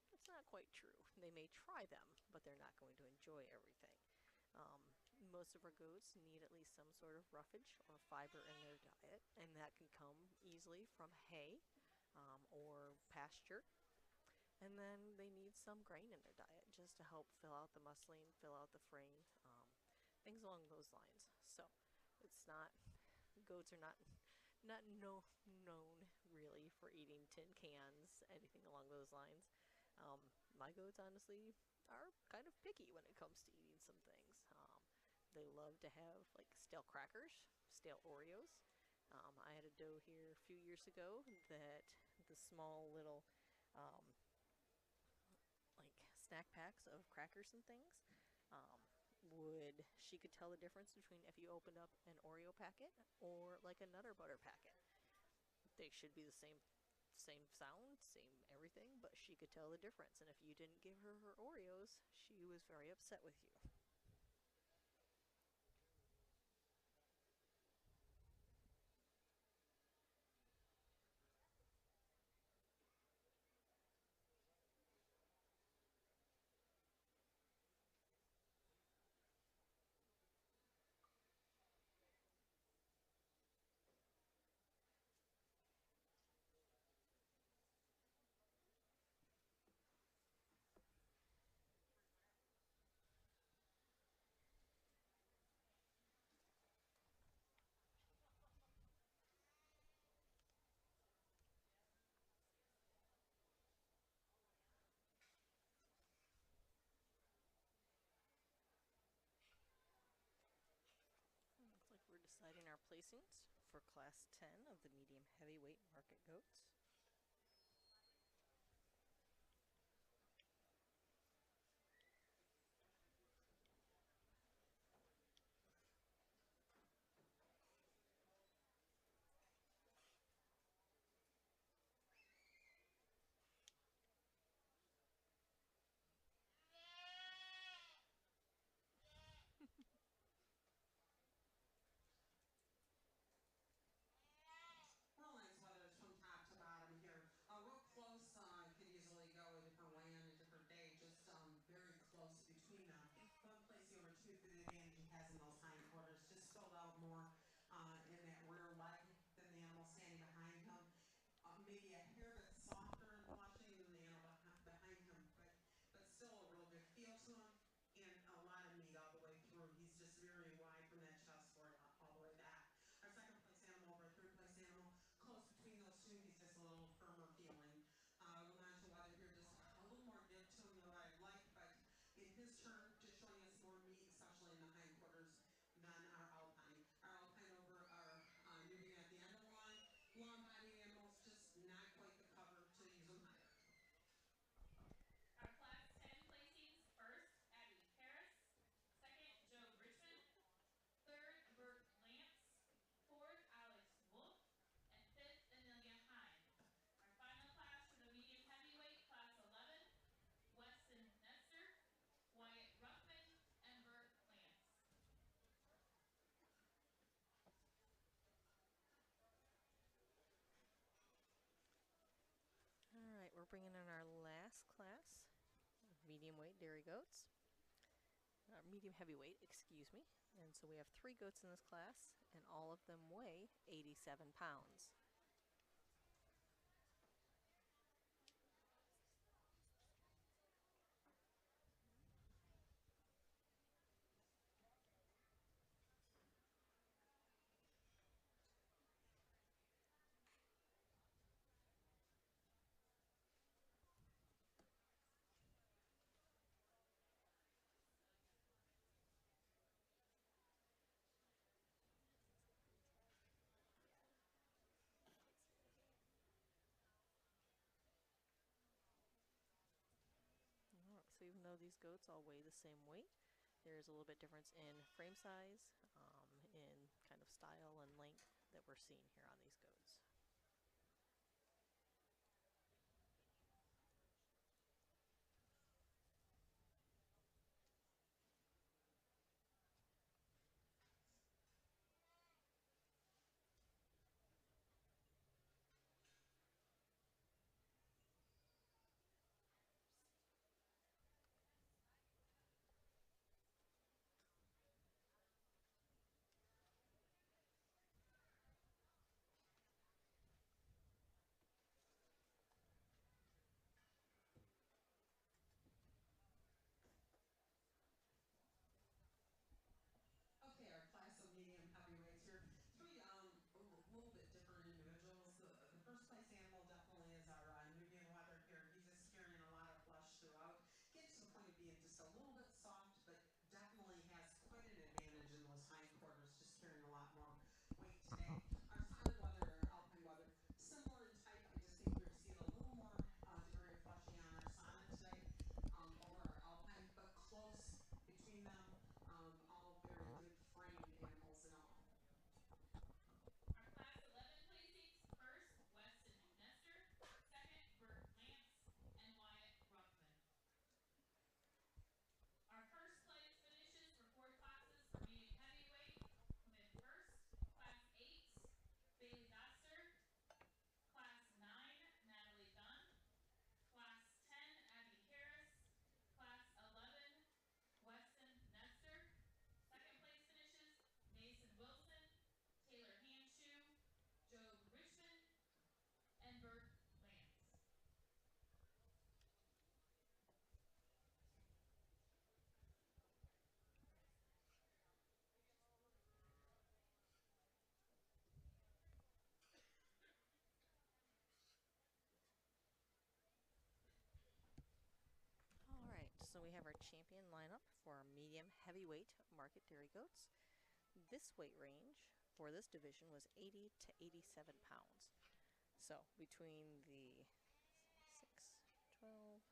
That's not quite true. They may try them, but they're not going to enjoy everything. Um, Most of our goats need at least some sort of roughage or fiber in their diet, and that can come easily from hay or pasture. And then they need some grain in their diet just to help fill out the muscling, fill out the frame, things along those lines. So it's not, goats are not known really for eating tin cans, anything along those lines. My goats honestly are kind of picky when it comes to eating some things. They love to have like stale crackers, stale Oreos. I had a doe here a few years ago that the small little um, like snack packs of crackers and things. Um, she could tell the difference between if you opened up an Oreo packet or like a Nutter Butter packet. They should be the same sound, same everything, but she could tell the difference. And if you didn't give her her Oreos, she was very upset with you. Looks like we're deciding our placings for Class 10 of the medium heavyweight market goats. Real nice weathers from top to bottom here. Real close. Could easily go a different way on a different day. Just very close between them. One place you over too, the advantage he has in those hindquarters, just filled out more in that rear leg than the animal standing behind him. Maybe a hair bit softer and fleshing than the animal behind him, but still a real good feel to him and a lot of meat all the way through. He's just very wide from that chest board all the way back. Our second place animal over our third place animal, close between those two. He's just a little firmer feeling. Going on to weather here, just a little more give to him than what I'd like, but in his turn, just showing us more meat, especially in the hindquarters, than our alpine. Our alpine over our Nubian at the end of the line. Long-bodied animals, just not quite the cover to use them higher. Our Class 10 placings: first, Abby Harris; second, Joe Richmond; third, Bert Lance; fourth, Alex Wolf; and fifth, Amelia Hine. Our final class for the medium heavyweight, Class 11: Weston Netzer, Wyatt Ruffman, and Bert Lance. All right, we're bringing in our last class, medium weight dairy goats. Medium heavyweight, excuse me. And so we have 3 goats in this class, and all of them weigh 87 pounds. these goats all weigh the same weight. There's a little bit difference in frame size, in kind of style and length that we're seeing here on these goats. Okay, our class of medium heavyweights here. Three little bit different individuals. The first place animal definitely is our Nubian wether here. He's just carrying a lot of flesh throughout. Getting to the point of being just a little bit soft, but definitely has quite an advantage in those hindquarters, just carrying a lot more weight today. Our solid weather, our alpine weather, similar in type. I just think we're seeing a little more degree of fleshy on our sonnet today over our alpine, but close between them. All very good framed animals and all. Our Class 11 placings, first, Weston Nestor, second, Bert Lance, and Wyatt Ruckman. Our first place finishes for 4 classes for medium heavyweight come in first, Class 8, Bailey Baxter, Class 9, Natalie Dunn, Class 10, Abby Harris, Class 11, Weston Nestor. Second place finishes Mason Wilson, Taylor Hanshoe, Joe Richmond, and Bert Lance. All right, so we have our champion lineup for our medium heavyweight market dairy goats. This weight range for this division was 80 to 87 pounds. So between the 6, 12,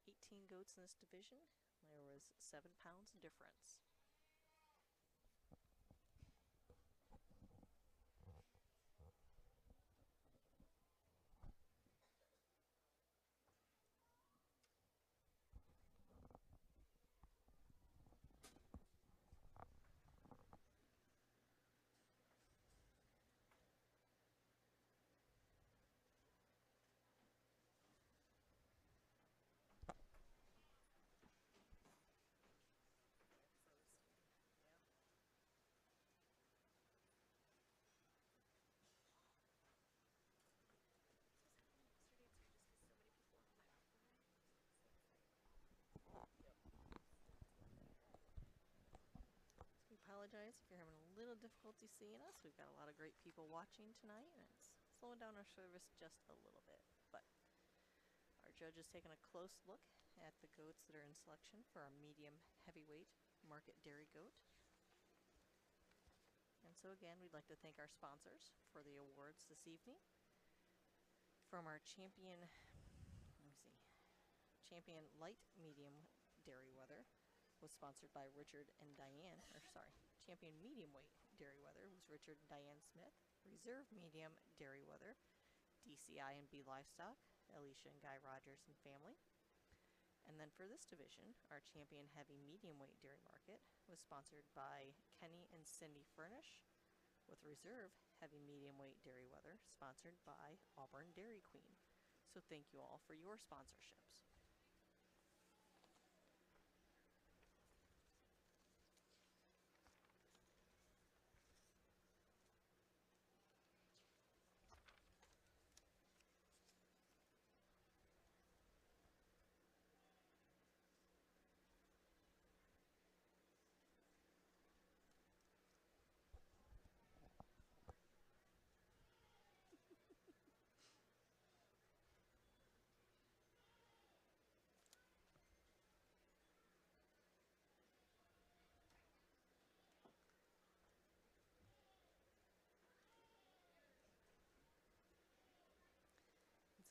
18 goats in this division, there was 7 pounds difference. We apologize if you're having a little difficulty seeing us. We've got a lot of great people watching tonight, and it's slowing down our service just a little bit. But our judge is taking a close look at the goats that are in selection for our medium heavyweight market dairy goat. And so again, we'd like to thank our sponsors for the awards this evening. From our champion, champion light medium dairy weather was sponsored by Richard and Diane, champion medium weight dairy weather was Richard and Diane Smith. Reserve medium dairy weather, DCI and B Livestock, Alicia and Guy Rogers and family. And then for this division, our champion heavy medium weight dairy market was sponsored by Kenny and Cindy Furnish, with reserve heavy medium weight dairy weather sponsored by Auburn Dairy Queen. So thank you all for your sponsorships.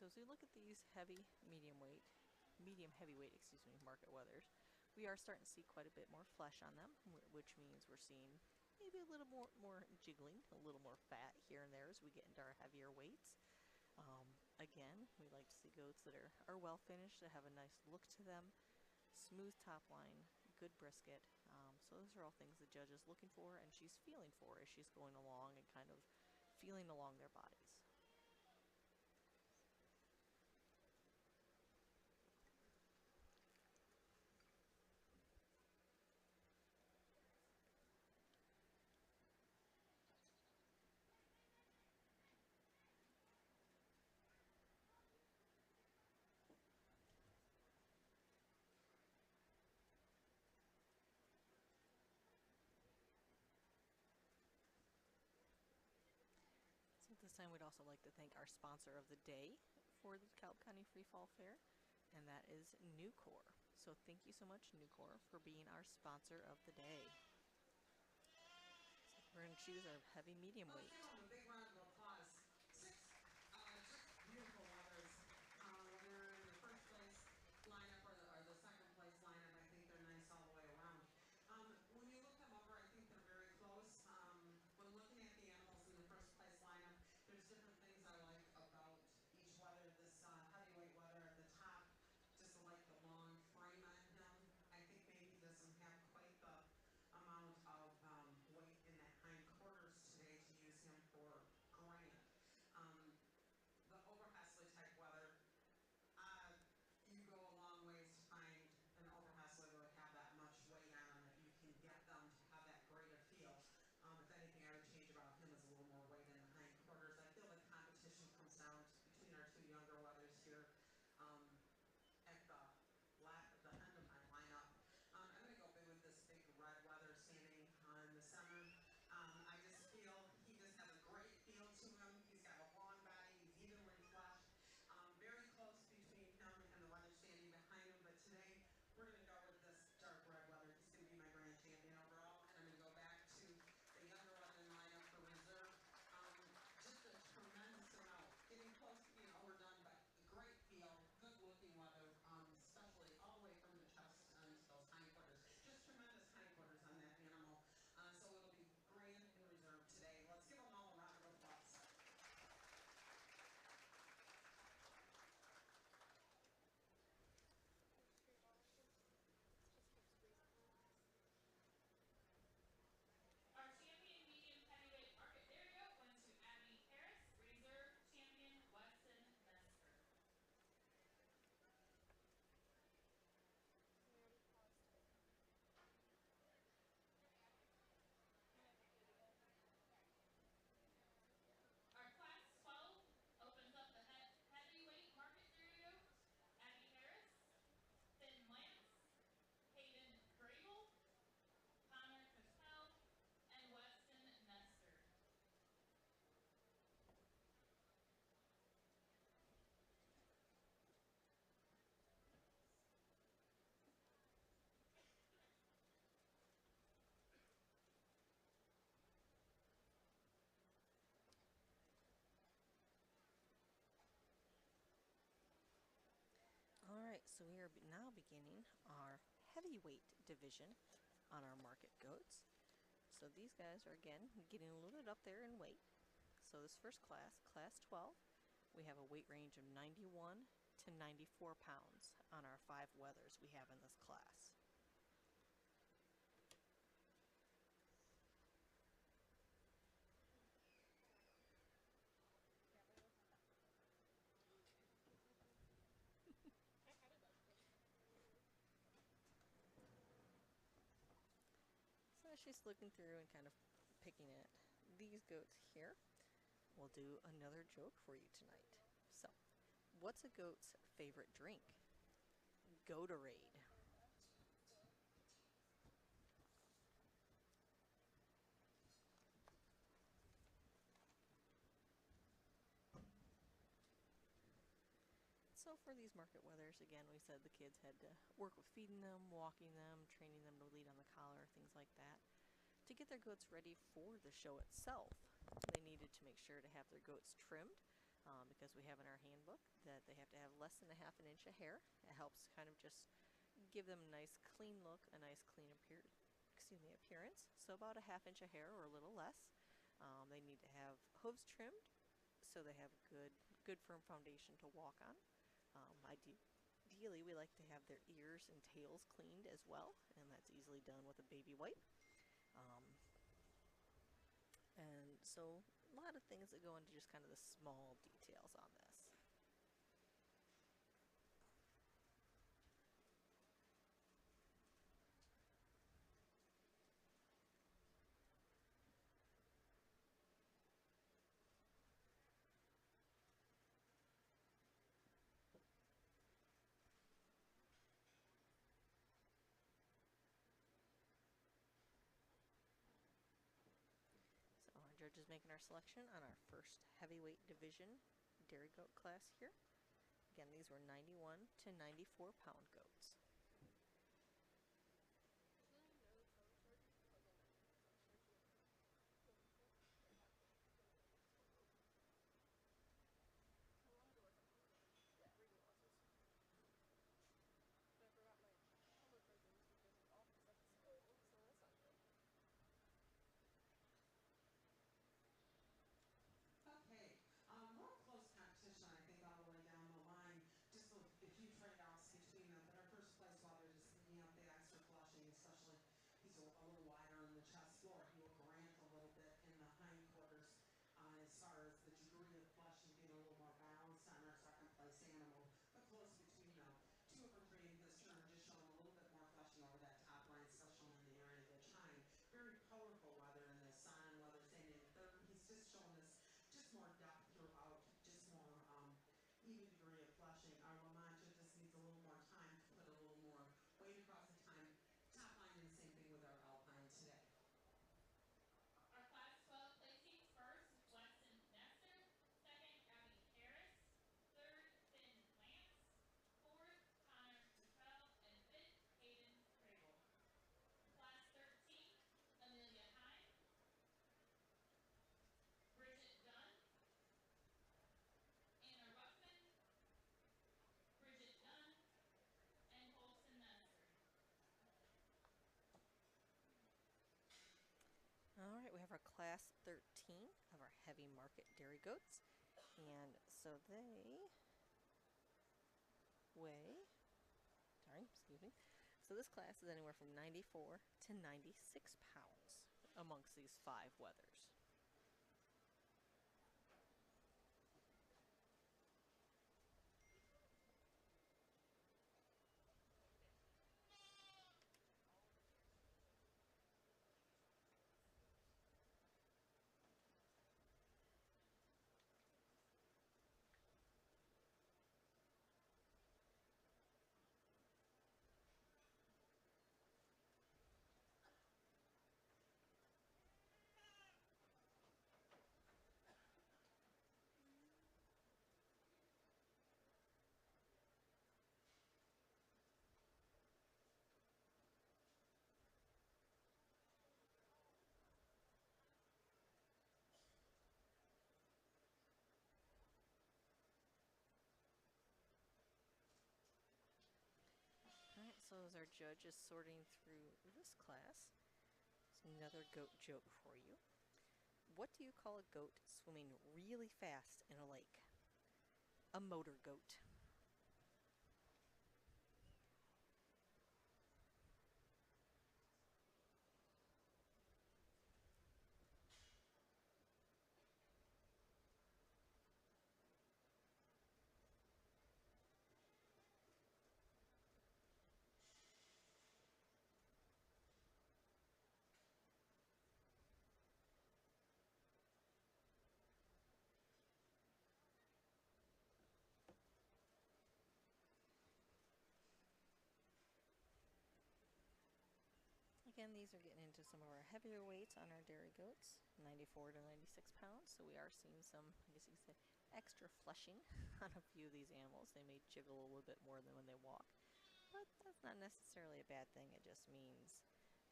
as we look at these medium heavyweight, market wethers, we are starting to see quite a bit more flesh on them, which means we're seeing maybe a little more jiggling, a little more fat here and there as we get into our heavier weights. Again, we like to see goats that are well finished, that have a nice look to them, smooth top line, good brisket. So those are all things the judge is looking for and she's feeling for as she's going along and kind of feeling along their bodies. So at this time, we'd also like to thank our sponsor of the day for the DeKalb County Free Fall Fair, and that is Nucor. So thank you so much, Nucor, for being our sponsor of the day. So we're going to choose our heavy medium weight. Let's give them a big round of applause. Six just beautiful wethers. Whether in the first place lineup or the second place lineup, I think they're nice all the way around. When you look them over, I think they're very close. When looking at the animals in the first place lineup, there's different things I like about each wether. This heavyweight wether at the top, just like the long frame on him. I think maybe he doesn't have quite the amount of weight in the hind quarters today to use him for granite. The Overhassley type wether, you go a long ways to find an Overhassley that would have that much weight on them if you can get them to have that great a feel. If anything, I would change about him is a little more weight in the hind quarters. I feel the competition comes down between our two younger wethers here at the end of my lineup. I'm going to go big with this big red wether standing in the center. I just feel he just has a great feel to him. He's got a long body. He's evenly fleshed. Very close between him and the wether standing behind him. But today, we're going to go with this dark red wether. He's going to be my grand champion overall. And I'm going to go back to the younger wether in the lineup for reserve. Just a tremendous amount. Getting close to being overdone, but a great feel. Good looking wether, especially all the way from the chest to those hindquarters. Just tremendous hindquarters on that animal. So it'll be grand in reserve today. Let's give them all a round of applause. Our champion medium heavyweight market dairy goat went to Abby Harris. Reserve champion Weston Nestor. Our class 12 opens up the heavyweight market dairy goat. Abby Harris, Finn Lance, Hayden Grable, Connor Castell, and Weston Nestor. All right, so we are now beginning our heavyweight division on our market goats. So these guys are, again, getting a little bit up there in weight. So this first class, class 12, we have a weight range of 91 to 94 pounds on our 5 wethers we have in this class. So as she's looking through and kind of picking at these goats here, we'll do another joke for you tonight. So, what's a goat's favorite drink? Goatorade. So for these market wethers, again, we said the kids had to work with feeding them, walking them, training them to lead on the collar, things like that. To get their goats ready for the show itself, they needed to make sure to have their goats trimmed because we have in our handbook that less than a half an inch of hair. It helps kind of just give them a nice clean look, a nice clean appearance. So about a half inch of hair or a little less. They need to have hooves trimmed so they have a good firm foundation to walk on. Ideally, we like to have their ears and tails cleaned as well, and that's easily done with a baby wipe. And so a lot of things that go into just kind of the small details on this. So our judge is making our selection on our first heavyweight division dairy goat class here. Again, these were 91 to 94 pound goats. Okay. Real close competition, I think, all the way down the line. Just a few trade-offs between them. But our first place wether, just picking up the extra flushing, especially he's a little wider in the chest floor. He will grant a little bit in the hindquarters as far as the degree of flushing being a little more balanced on our second place animal, but close between them. 2 over 3 in his turn, just showing a little bit more flushing over that top line, especially in the area of the chine. Very colorful wether in this sun, whether standing in third. He's just showing us just more depth throughout, just more even degree of flushing. Our La Mancha just needs a little more time to put a little more weight across the top line, and the same thing with our Alpine today. Our Class 12 placings: first, Weston Nestor; second, Abby Harris; third, Finn Lance; fourth, Connor Cottrell; and fifth, Hayden Crable. Class 13, Amelia Heim, Bridget Dunn, Anna Ruckman, Bridget Dunn, and Colson Nestor. All right, we have our class 13 of our heavy market dairy goats. And so they weigh, excuse me. So this class is anywhere from 94 to 96 pounds amongst these 5 wethers. Alright, so as our judge is sorting through this class, it's another goat joke for you. What do you call a goat swimming really fast in a lake? A motor goat. Again, these are getting into some of our heavier weights on our dairy goats, 94 to 96 pounds. So we are seeing some, I guess you could say, extra flushing on a few of these animals. They may jiggle a little bit more than when they walk, but that's not necessarily a bad thing. It just means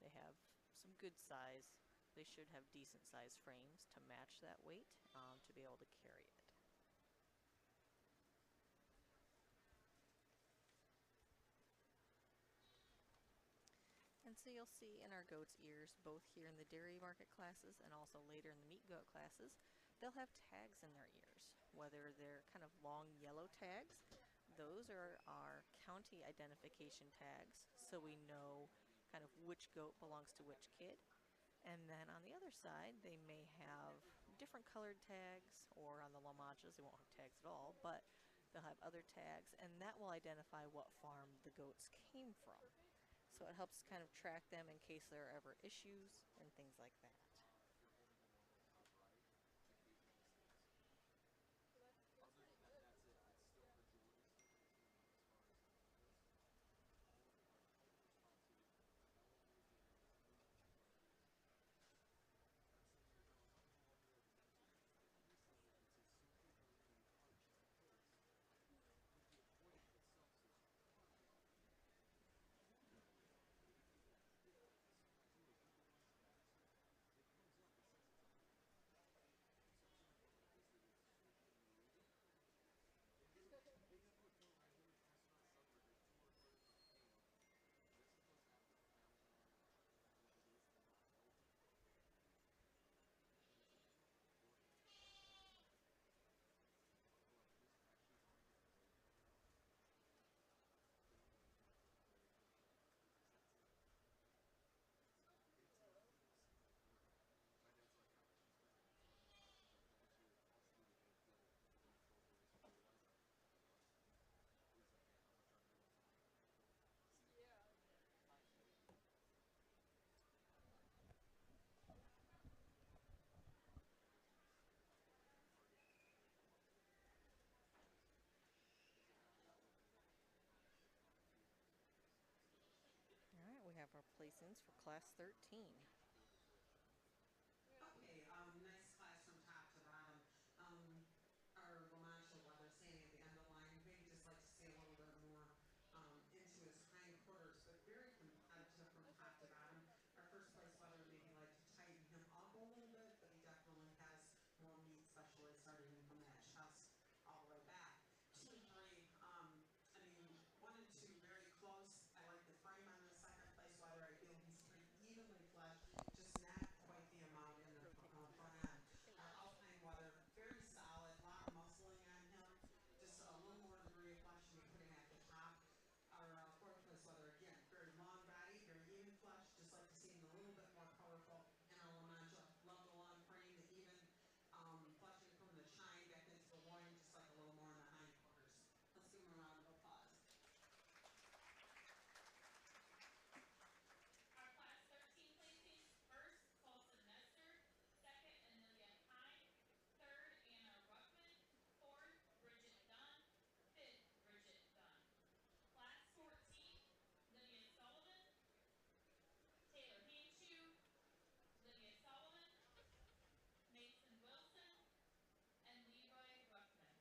they have some good size. They should have decent size frames to match that weight to be able to carry it. And so you'll see in our goat's ears, both here in the dairy market classes and also later in the meat goat classes, they'll have tags in their ears, whether they're kind of long yellow tags. Those are our county identification tags, so we know kind of which goat belongs to which kid. And then on the other side, they may have different colored tags, or on the La Manchas, they won't have tags at all, but they'll have other tags, and that will identify what farm the goats came from. So it helps kind of track them in case there are ever issues and things like that. All right, we have our placings for class 13. Okay, nice class from top to bottom. Our La Mancha weather standing at the end of the line, maybe just like to see a little bit more into his hindquarters, but very competitive from top to bottom. Our first place weather maybe like to tighten him up a little bit, but he definitely has more meat, especially starting from that chest all the way back. 2 and 3, I mean, 1 and 2 very close. I like the frame on the second place weather. I feel he's pretty evenly fleshed, just not quite the amount in the front end. Our Alpine weather, very solid, a lot of muscling on him, just a little more degree of flesh than we put him at the top. Our fourth place weather, again, very long body, very even flesh, just like to see him a little bit more colorful. And our La Mancha, love the long frame, the even fleshing from the chine back into the loin, just like a little more in the hindquarters. Let's give him a round of applause. Our class 13 placings: first, Colson Nestor; second, Amelia Kine; third, Anna Ruckman; fourth, Bridget Dunn; fifth, Bridget Dunn. Class 14: Lydia Sullivan, Taylor Handshoe, Lydia Sullivan, Mason Wilson, and Leroy Ruckman.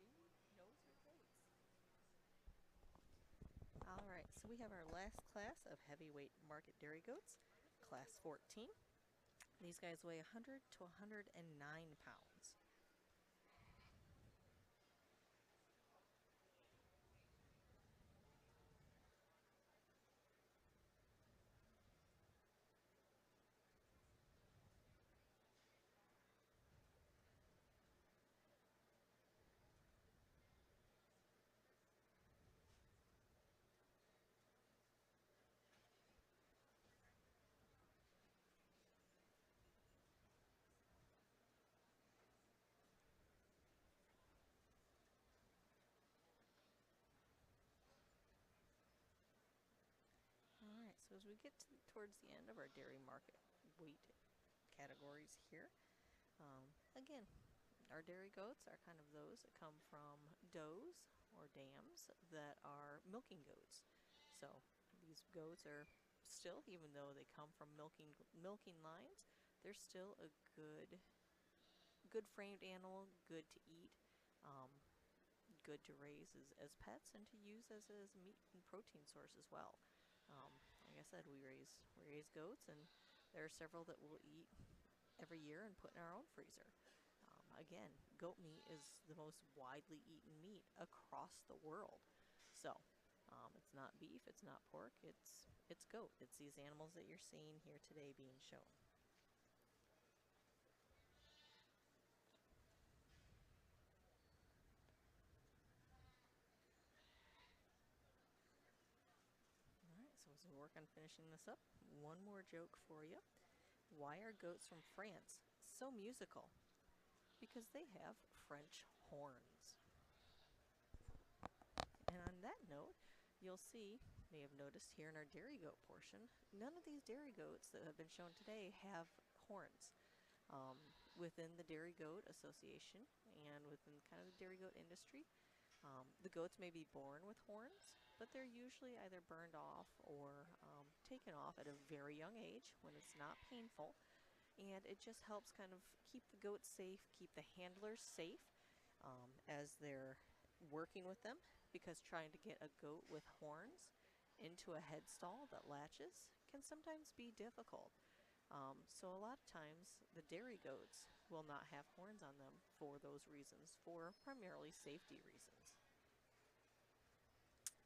She knows her goats. All right, so we have our last class of heavyweight market dairy goats, class 14. These guys weigh 100 to 109 pounds. All right, so as we get towards the end of our dairy market weight categories here, again, Our dairy goats are kind of those that come from does or dams that are milking goats. So these goats are still, even though they come from milking lines, they're still a good framed animal, good to eat, um, good to raise as pets and to use as a meat and protein source as well. Like I said, we raise goats, and there are several that we'll eat every year and put in our own freezer. Again, goat meat is the most widely eaten meat across the world. So, it's not beef, it's not pork, it's goat. It's these animals that you're seeing here today being shown. All right, so as we work on finishing this up, one more joke for you. Why are goats from France so musical? Because they have French horns. And on that note, you'll see, may have noticed here in our dairy goat portion, none of these dairy goats that have been shown today have horns. Within the Dairy Goat Association and within kind of the dairy goat industry, the goats may be born with horns, but they're usually either burned off or taken off at a very young age when it's not painful. And it just helps kind of keep the goats safe, keep the handlers safe as they're working with them, because trying to get a goat with horns into a head stall that latches can sometimes be difficult. So a lot of times the dairy goats will not have horns on them for those reasons, for primarily safety reasons.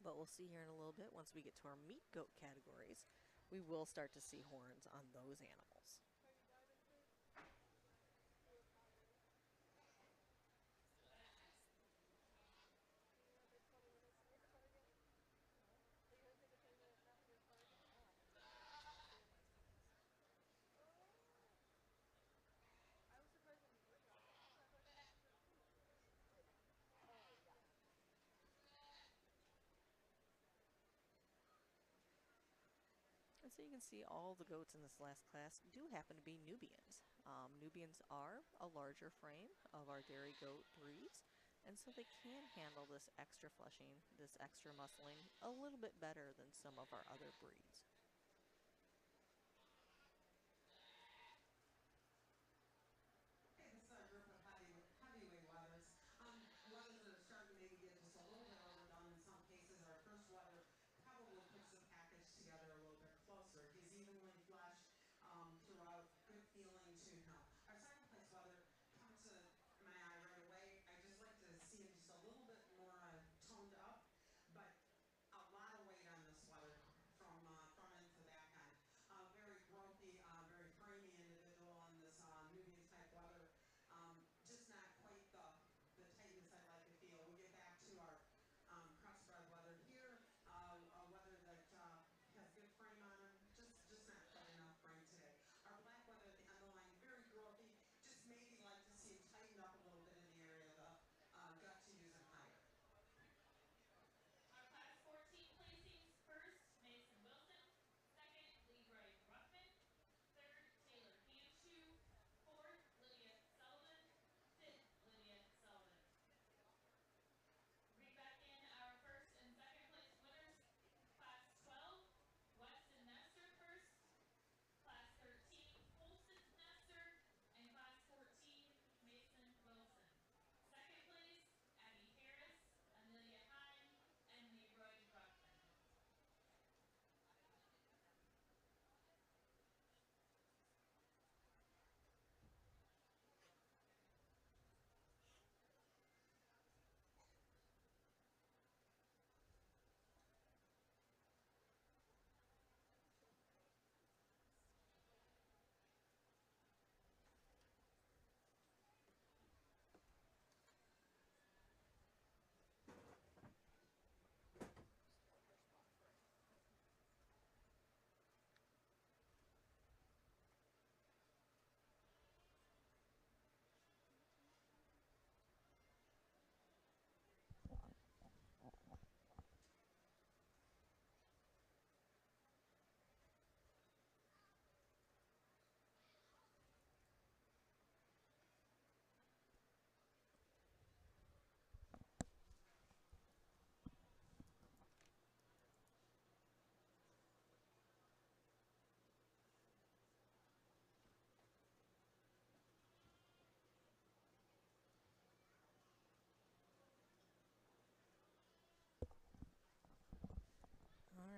But we'll see here in a little bit, once we get to our meat goat categories, we will start to see horns on those animals. And so you can see all the goats in this last class do happen to be Nubians. Nubians are a larger frame of our dairy goat breeds, and so they can handle this extra fleshing, this extra muscling, a little bit better than some of our other breeds. Okay, this is our group of heavyweight wethers. Wethers that are starting to maybe get just a little bit overdone in some cases. Our first wether probably puts the package together a little bit closer. He's evenly fleshed throughout, good feeling to him. Our second place wether come to my eye right away. I just like to see him just a little bit more toned up, but a lot of weight on this wether from his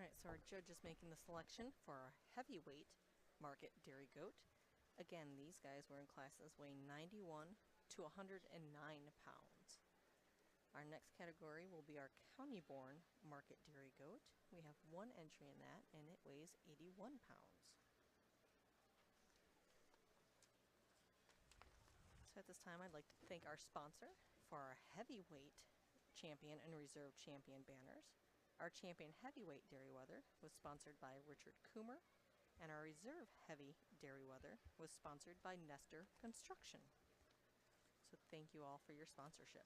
Alright, so our judge is making the selection for our heavyweight market dairy goat. Again, these guys were in classes weighing 91 to 109 pounds. Our next category will be our county-born market dairy goat. We have one entry in that, and it weighs 81 pounds. So at this time, I'd like to thank our sponsor for our heavyweight champion and reserve champion banners. Our champion heavyweight dairy weather was sponsored by Richard Coomer, and our reserve heavy dairy weather was sponsored by Nestor Construction. So thank you all for your sponsorship.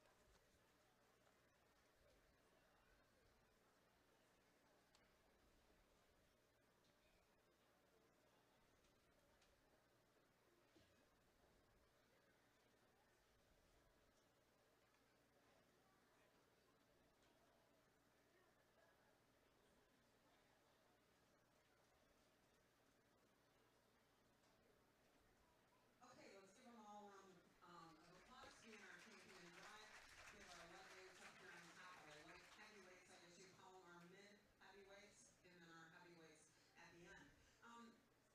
Okay, let's give them all a round of applause for being our champion in drive. We have our light weights up here on top, our light heavyweights, I guess you call them our mid heavyweights, and then our heavyweights at the end.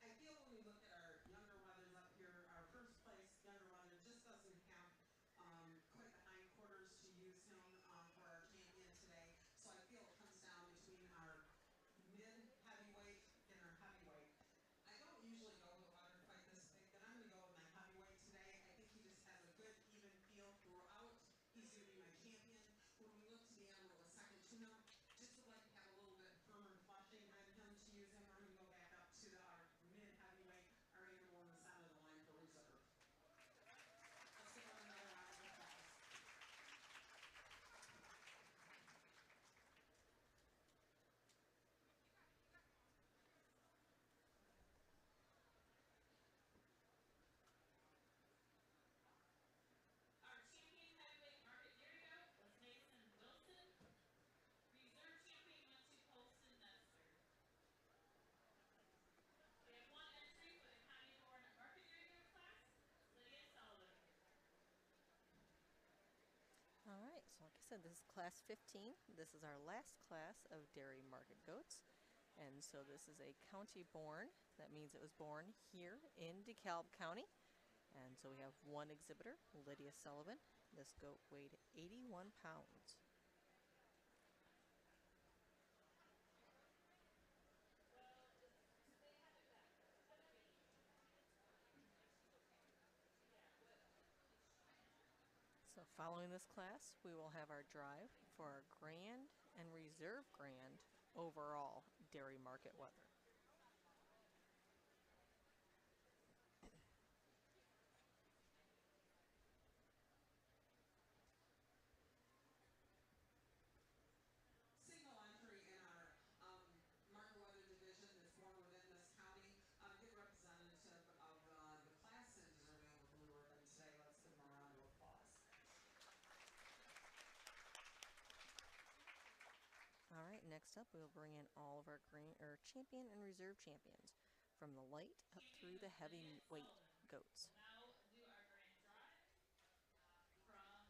I feel when we look at our younger weathers up here, our first place younger weather just doesn't have quite the hindquarters to use him for our champion today. So I feel it comes down between our mid heavyweight and our heavyweight. I don't usually go with a weather quite this big, but I'm going to go with my heavyweight today. I think he just has a good, even feel throughout. He's going to be my champion. When we look to the end with a second tune-up, just would like to have a little bit firmer fleshing on him to use him. I'm going to go back up to our mid heavyweight, our animal in the center of the line for reserve. Let's give him another round of applause. Our champion heavyweight market dairy goat was Mason Wilson. Reserve champion went to Colson Nestor. We have one entry for the county-born market dairy goat class, Lydia Sullivan. Alright, so like I said, this is class 15. This is our last class of dairy market goats. And so this is a county born. That means it was born here in DeKalb County. And so we have one exhibitor, Lydia Sullivan. This goat weighed 81 pounds. So following this class, we will have our drive for our grand and reserve grand overall dairy market weather. Single entry in our market weather division that's born within this county. Good representative of the class and deserving of a blue ribbon today. Let's give them a round of applause. Alright, next up we'll bring in all of our champion and reserve champions from the light up through the heavyweight goats. We'll now do our grand drive from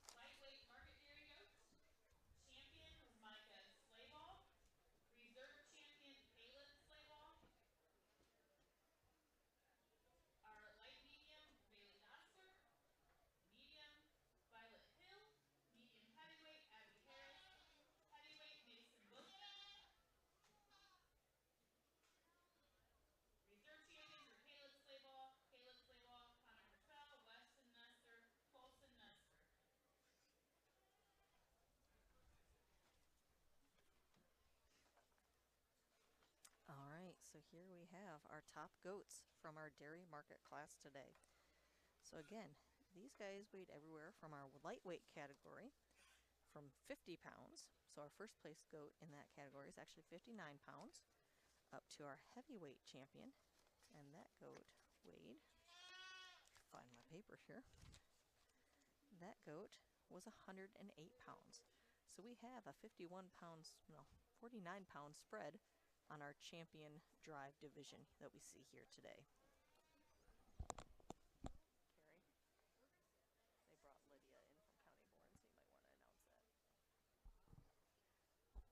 the lightweight market dairy goat. Champion was Micah Slayball. Reserve champion Kaylin Slayball. Our light medium Bailey Doster. Medium Violet Hill. Medium heavyweight Abby Harris. Heavyweight Mason Wilson. Reserve champions were Caleb Slayball, Connor Purcell, Weston Nestor, Colson Nestor. Alright, so here we have our top goats from our dairy market class today. So again, these guys weighed everywhere from our lightweight category from 50 pounds. So our first place goat in that category is actually 59 pounds, up to our heavyweight champion, and that goat weighed, find my paper here, that goat was 108 pounds. So we have a 49 pound spread on our champion drive division that we see here today. Carrie, they brought Lydia in from County Bourne, so you might want to announce that.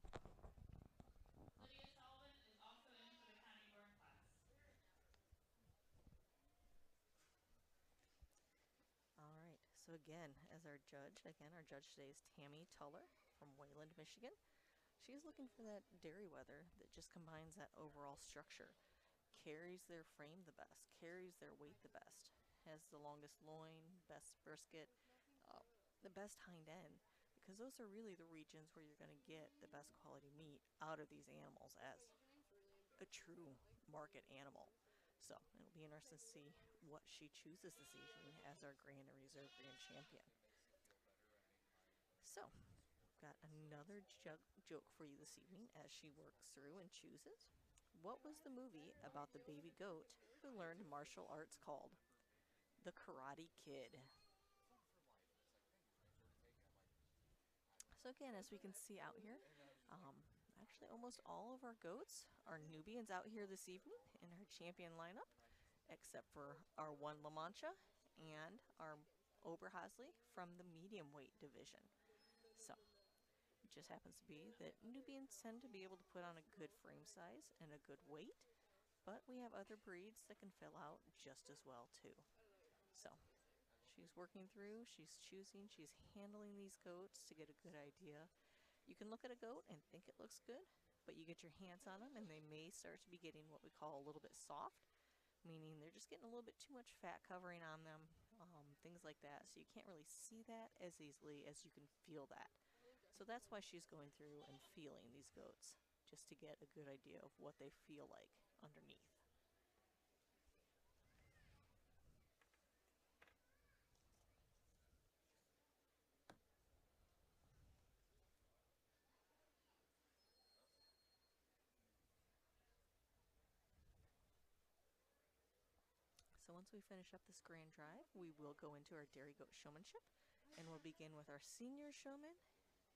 So again, as our judge, our judge today is Tammy Tuller from Wayland, Michigan. She's looking for that dairy weather that just combines that overall structure, carries their frame the best, carries their weight the best, has the longest loin, best brisket, uh, the best hind end, because those are really the regions where you're going to get the best quality meat out of these animals as a true market animal. So it'll be interesting to see what she chooses this evening as our Grand and Reserve Grand Champion. So, got another joke for you this evening as she works through and chooses. What was the movie about the baby goat who learned martial arts called? The Karate Kid. So again, as we can see out here, actually almost all of our goats are Nubians out here this evening in our champion lineup, except for our one La Mancha and our Oberhasli from the medium weight division. So it just happens to be that Nubians tend to be able to put on a good frame size and a good weight, but we have other breeds that can fill out just as well too. So she's working through, she's choosing, she's handling these goats to get a good idea. You can look at a goat and think it looks good, but you get your hands on them and they may start to be getting what we call a little bit soft, meaning they're just getting a little bit too much fat covering on them, things like that. So you can't really see that as easily as you can feel that. So that's why she's going through and feeling these goats, just to get a good idea of what they feel like underneath. So once we finish up this grand drive, we will go into our dairy goat showmanship, and we'll begin with our senior showman,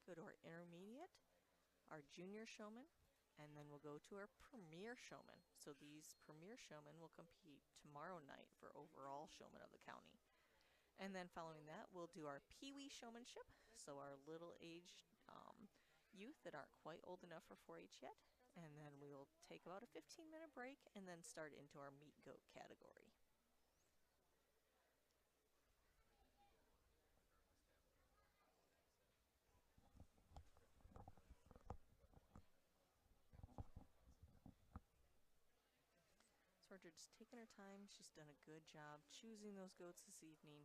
go to our intermediate, our junior showman, and then we'll go to our premier showman. So these premier showmen will compete tomorrow night for overall showman of the county. And then following that, we'll do our Pee-wee showmanship, so our little aged youth that aren't quite old enough for 4-H yet. And then we will take about a 15-minute break and then start into our meat goat category. So we're just taking her time. She's done a good job choosing those goats this evening,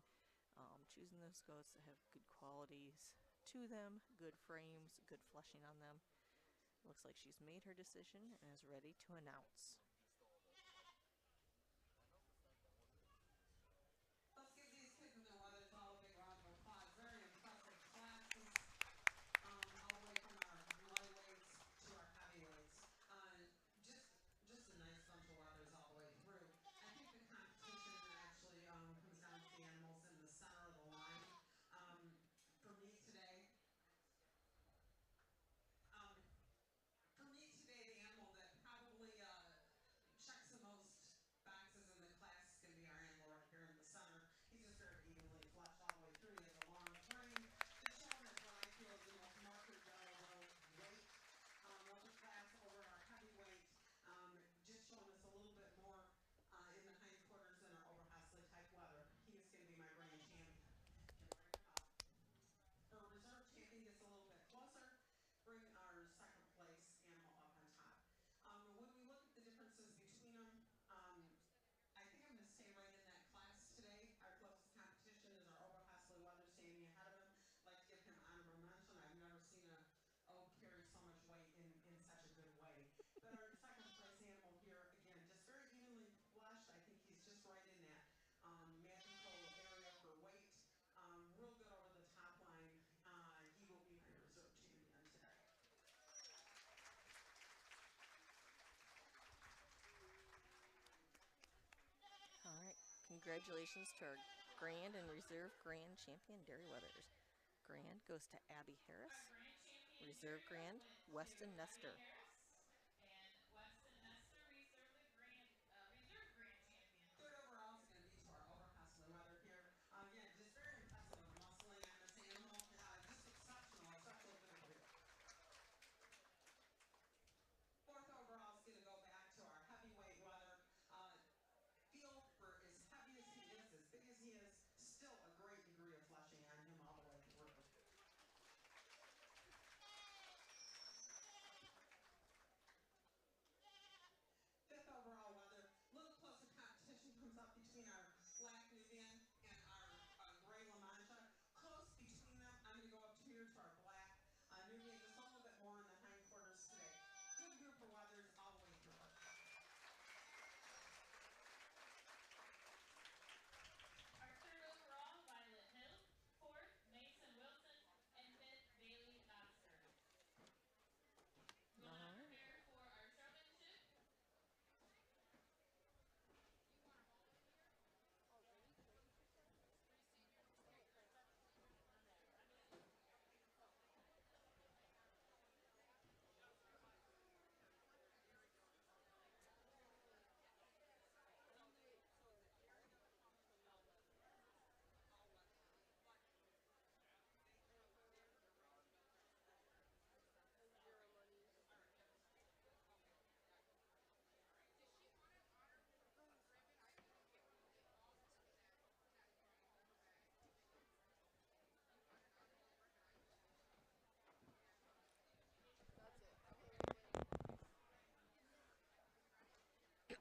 choosing those goats that have good qualities to them, good frames, good fleshing on them. Looks like she's made her decision and is ready to announce. Let's give these kids and their mothers all a big round of applause. Very impressive classes, all the way from our lightweights to our heavyweights. Just, just a nice bunch of weathers all the way through. I think the competition actually comes down to the animals in the center of the line. For me today, the animal that probably checks the most boxes in the class is going to be our animal right here in the center. He's just very evenly fleshed all the way through. He has a long frame. Just showing us what I feel is the most market yellow weight of the class over our heavyweight. Just showing us a little bit more in the hindquarters than our Oberhasli type leather. He is going to be my grand champion. Can bring him up. Her reserve champion gets a little bit closer. Bring our second place animal up on top. When we look at the differences between them, I think I'm going to stay right in that class today. Our closest competition is our Oberhasli leather standing ahead of him. I'd like to give him honorable mention. I've never seen a carry so much weight in such a good way. But our second place animal here, again, just very evenly fleshed. I think he's just right in that magical area for weight. Real good over the top line. He will be my reserve champion today. All right, congratulations to our grand and reserve grand champion dairy weathers. Grand goes to Abby Harris. Our grand champion Reserve dairy grand, goat went to Weston Abby Nestor. Harris, and Weston Nestor reserved the reserve grand champion. Third overall is going to be to our Oberhasli leather here. Again, just very impressive with the muscling on this animal. Just exceptional, exceptional physical here. Fourth overall is going to go back to our heavyweight leather. Feel for as heavy as he is, as big as he is, still a great degree of flesh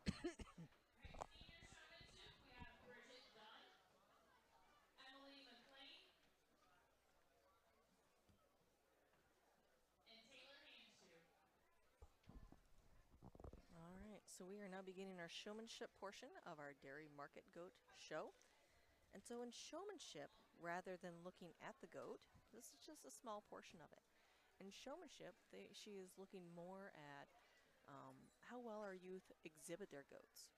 All right, senior showmanship, we have Bridget Dunn, Emily McLean, and Taylor Hanshoe. All right, so we are now beginning our showmanship portion of our dairy market goat show. And so, in showmanship, rather than looking at the goat, this is just a small portion of it. In showmanship, she is looking more at how well our youth exhibit their goats.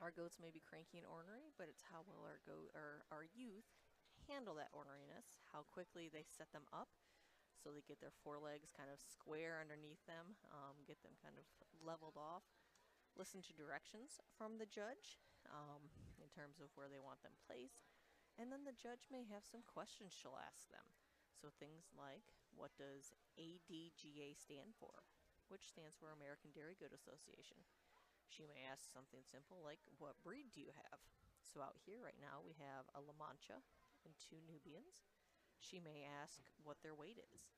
Our goats may be cranky and ornery, but it's how well our youth handle that orneriness, how quickly they set them up so they get their forelegs kind of square underneath them, get them kind of leveled off, listen to directions from the judge in terms of where they want them placed, and then the judge may have some questions she'll ask them. So things like, what does ADGA stand for? Which stands for American Dairy Goat Association. She may ask something simple like, what breed do you have? So out here right now we have a La Mancha and 2 Nubians. She may ask what their weight is.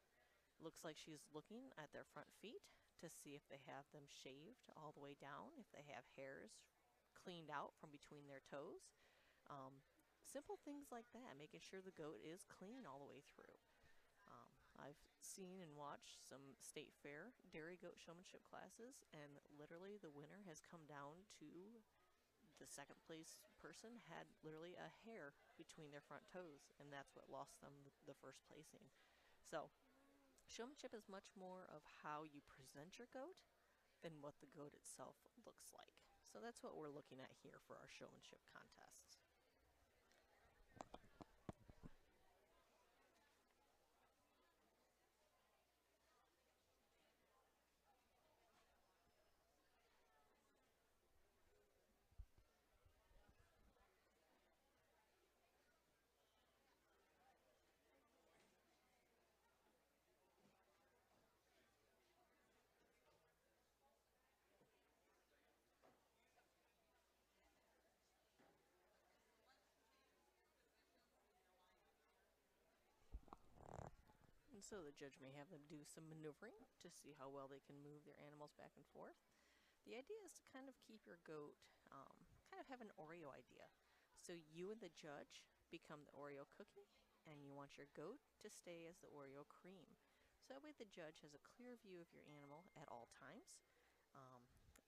Looks like she's looking at their front feet to see if they have them shaved all the way down, if they have hairs cleaned out from between their toes. Simple things like that, making sure the goat is clean all the way through. I've seen and watched some state fair dairy goat showmanship classes, and literally the winner has come down to the second place person had literally a hair between their front toes, and that's what lost them the first placing. So, showmanship is much more of how you present your goat than what the goat itself looks like. So that's what we're looking at here for our showmanship contests. And so the judge may have them do some maneuvering to see how well they can move their animals back and forth. The idea is to kind of keep your goat, kind of have an Oreo idea. So you and the judge become the Oreo cookie, and you want your goat to stay as the Oreo cream. So that way the judge has a clear view of your animal at all times.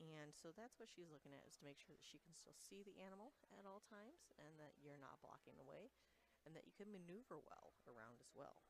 And so that's what she's looking at, is to make sure that she can still see the animal at all times and that you're not blocking the way and that you can maneuver well around as well.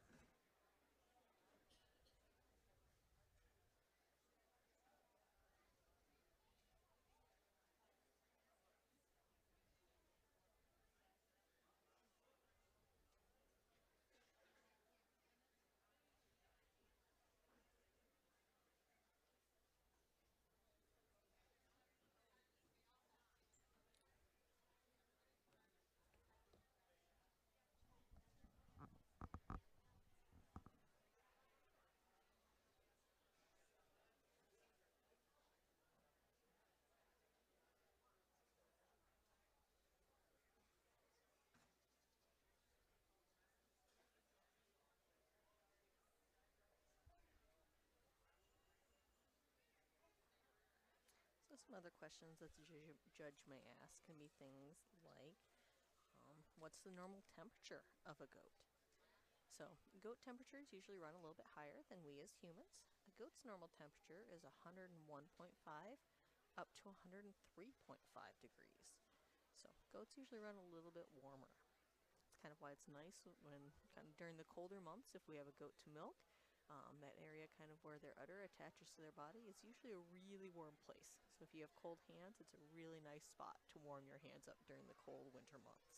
So some other questions that the judge may ask can be things like, what's the normal temperature of a goat? So goat temperatures usually run a little bit higher than we as humans. A goat's normal temperature is 101.5 up to 103.5 degrees. So goats usually run a little bit warmer. It's kind of why it's nice when kind of during the colder months, if we have a goat to milk, that area kind of where their udder attaches to their body is usually a really warm place. So if you have cold hands, it's a really nice spot to warm your hands up during the cold winter months.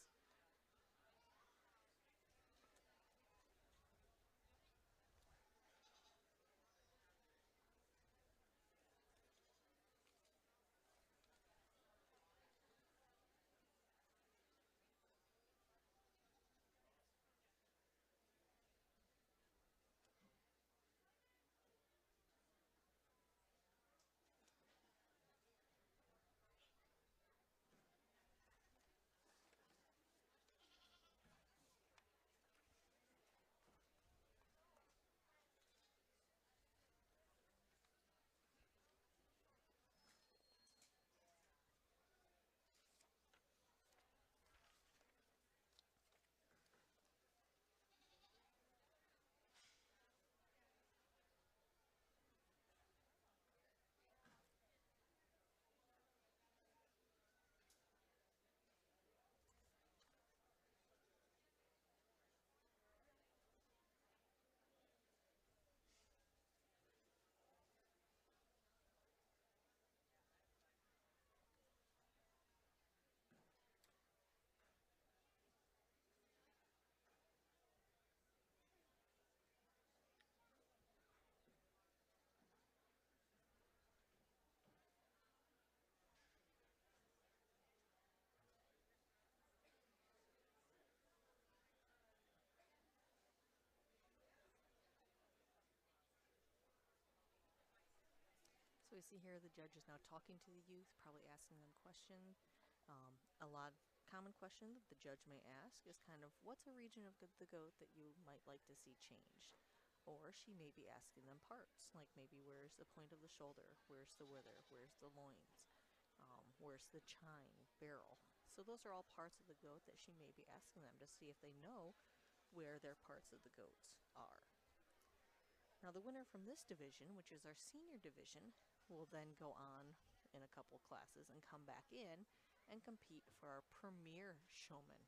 So we see here the judge is now talking to the youth, probably asking them questions. A lot common question that the judge may ask is kind of, what's a region of the goat that you might like to see changed? Or she may be asking them parts, like maybe where's the point of the shoulder, where's the wither, where's the loins, where's the chine, barrel. So those are all parts of the goat that she may be asking them to see if they know where their parts of the goats are. Now the winner from this division, which is our senior division, will then go on in a couple classes and come back in and compete for our premier showman.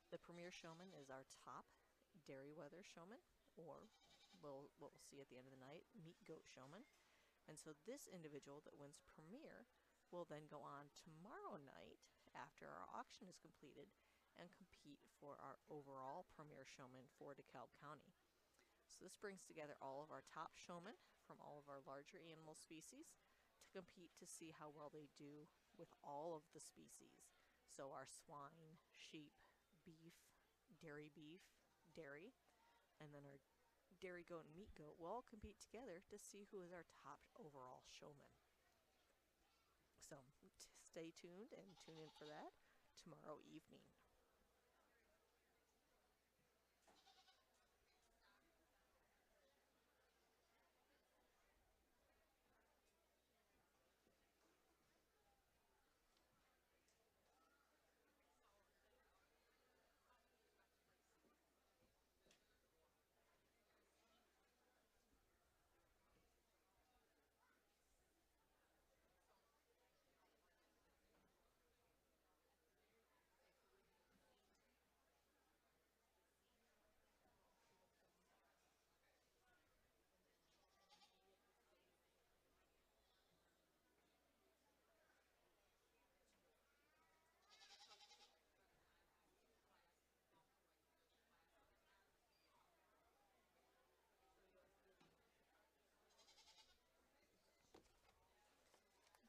The premier showman is our top dairy weather showman, or what we'll see at the end of the night, meat goat showman. And so this individual that wins premier will then go on tomorrow night after our auction is completed and compete for our overall premier showman for DeKalb County. So this brings together all of our top showmen from all of our larger animal species to compete to see how well they do with all of the species. So our swine, sheep, beef, dairy, and then our dairy goat and meat goat will all compete together to see who is our top overall showman. So stay tuned and tune in for that tomorrow evening.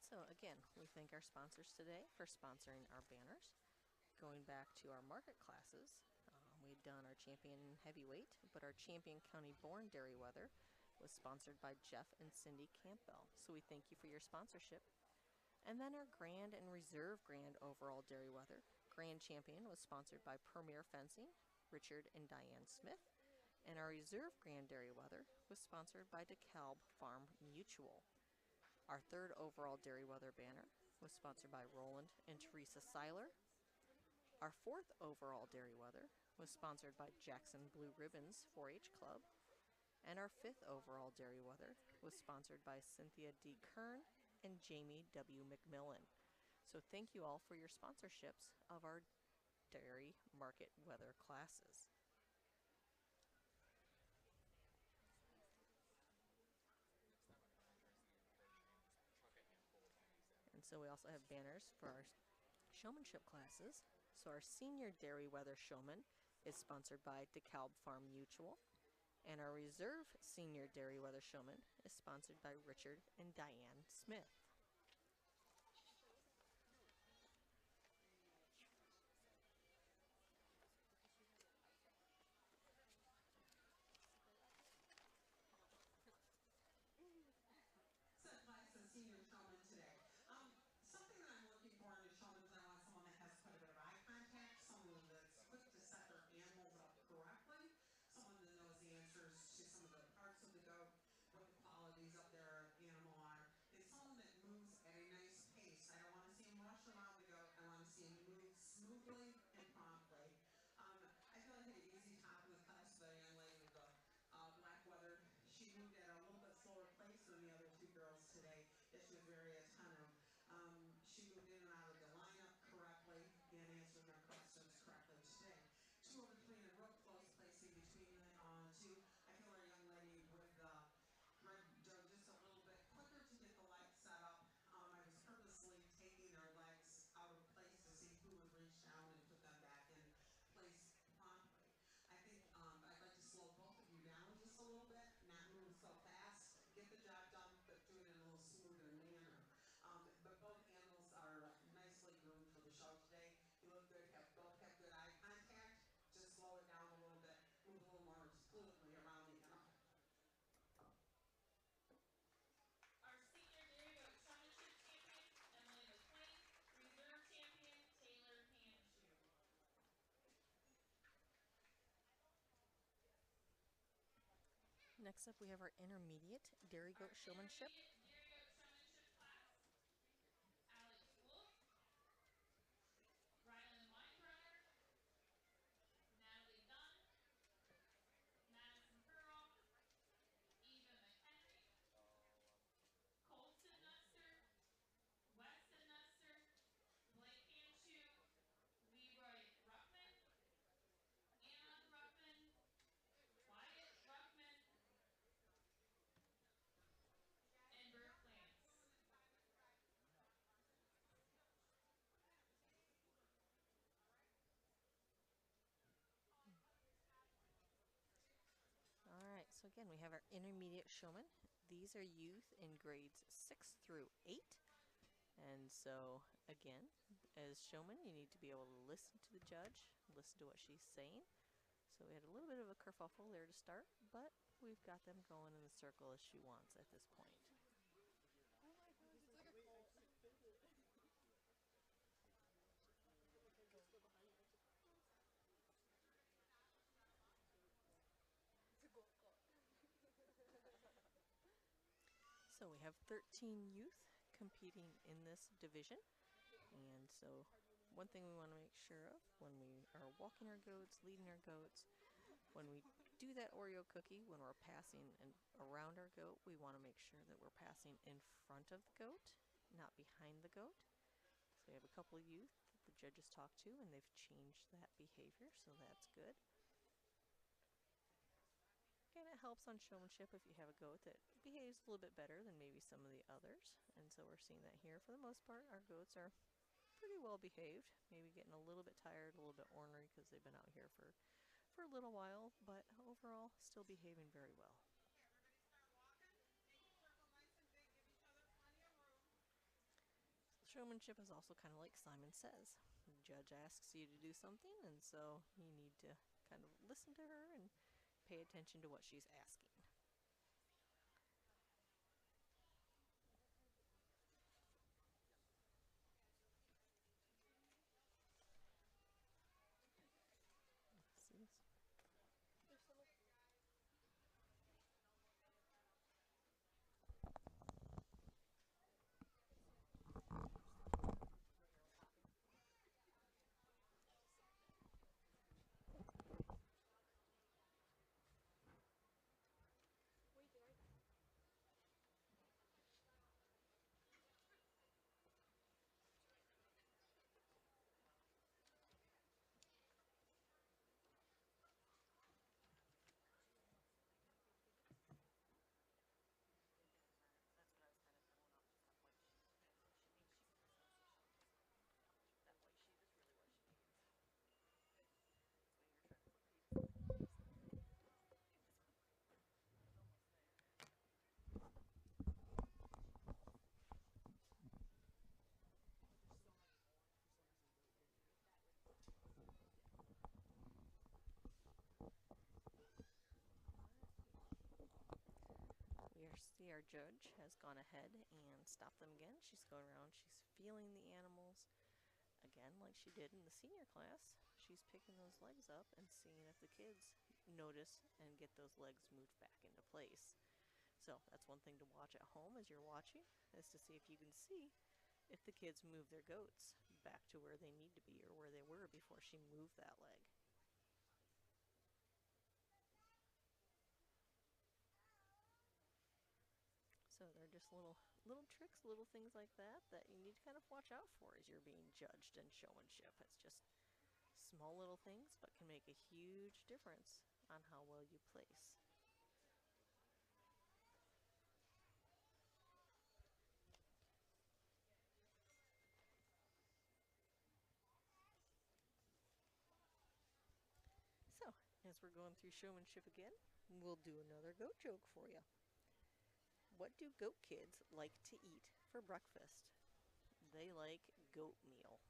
So again, we thank our sponsors today for sponsoring our banners. Going back to our market classes, we've done our champion heavyweight, but our champion county born dairy weather was sponsored by Jeff and Cindy Campbell. So we thank you for your sponsorship. And then our grand and reserve grand overall dairy weather. Grand champion was sponsored by Premier Fencing, Richard and Diane Smith. And our reserve grand dairy weather was sponsored by DeKalb Farm Mutual. Our third overall dairy weather banner was sponsored by Roland and Teresa Seiler. Our fourth overall dairy weather was sponsored by Jackson Blue Ribbons 4-H Club. And our fifth overall dairy weather was sponsored by Cynthia D. Kern and Jamie W. McMillan. So thank you all for your sponsorships of our dairy market weather classes. And so we also have banners for our showmanship classes. So our senior dairy weather showman is sponsored by DeKalb Farm Mutual. And our reserve senior dairy weather showman is sponsored by Richard and Diane Smith. Set class and senior showman today. Something that I'm looking for in a showman is I want someone that has quite a bit of eye contact, someone that's quick to set their animals up correctly, someone that knows the answers to some of the parts of the goat, what the qualities of their animal are, and someone that Next up, we have our intermediate dairy Our goat showmanship. intermediate dairy goat showmanship class. Alex Wolf, Rylan Weinbrunner, Natalie Dunn, Madison Pearl, Eva McHenry, Colton Nusser, Weston Nusser, Blake Hanchu, Leroy Ruckman, Anna Ruckman, Wyatt Ruckman, and Bert Plants. All right, so again, we have our intermediate showman. These are youth in grades 6 through 8. And so, again, as showman, you need to be able to listen to the judge, listen to what she's saying. So we had a little bit of a kerfuffle there to start, but we've got them going in the circle as she wants at this point. So we have 13 youth competing in this division. And so one thing we want to make sure of when we are walking our goats, leading our goats, when we do that Oreo cookie, when we're passing around our goat, we want to make sure that we're passing in front of the goat, not behind the goat. So we have a couple of youth that the judges talked to, and they've changed that behavior, so that's good. Again, it helps on showmanship if you have a goat that behaves a little bit better than maybe some of the others. And so we're seeing that here. For the most part, our goats are pretty well behaved. Maybe getting a little bit tired, a little bit ornery because they've been out here for a little while, but overall still behaving very well. Okay, everybody start walking. Make the circle nice and big. Give each other plenty of room. Showmanship is also kind of like Simon Says. The judge asks you to do something, and so you need to kind of listen to her and pay attention to what she's asking. See this? See our judge has gone ahead and stopped them again. She's going around, she's feeling the animals. Again, like she did in the senior class, she's picking those legs up and seeing if the kids notice and get those legs moved back into place. So that's one thing to watch at home as you're watching, is to see if you can see if the kids move their goats back to where they need to be or where they were before she moved that leg. So they're just little tricks, little things like that that you need to kind of watch out for as you're being judged in showmanship. It's just small little things, but can make a huge difference on how well you place. So, as we're going through showmanship again, we'll do another goat joke for you. What do goat kids like to eat for breakfast? They like goat meal.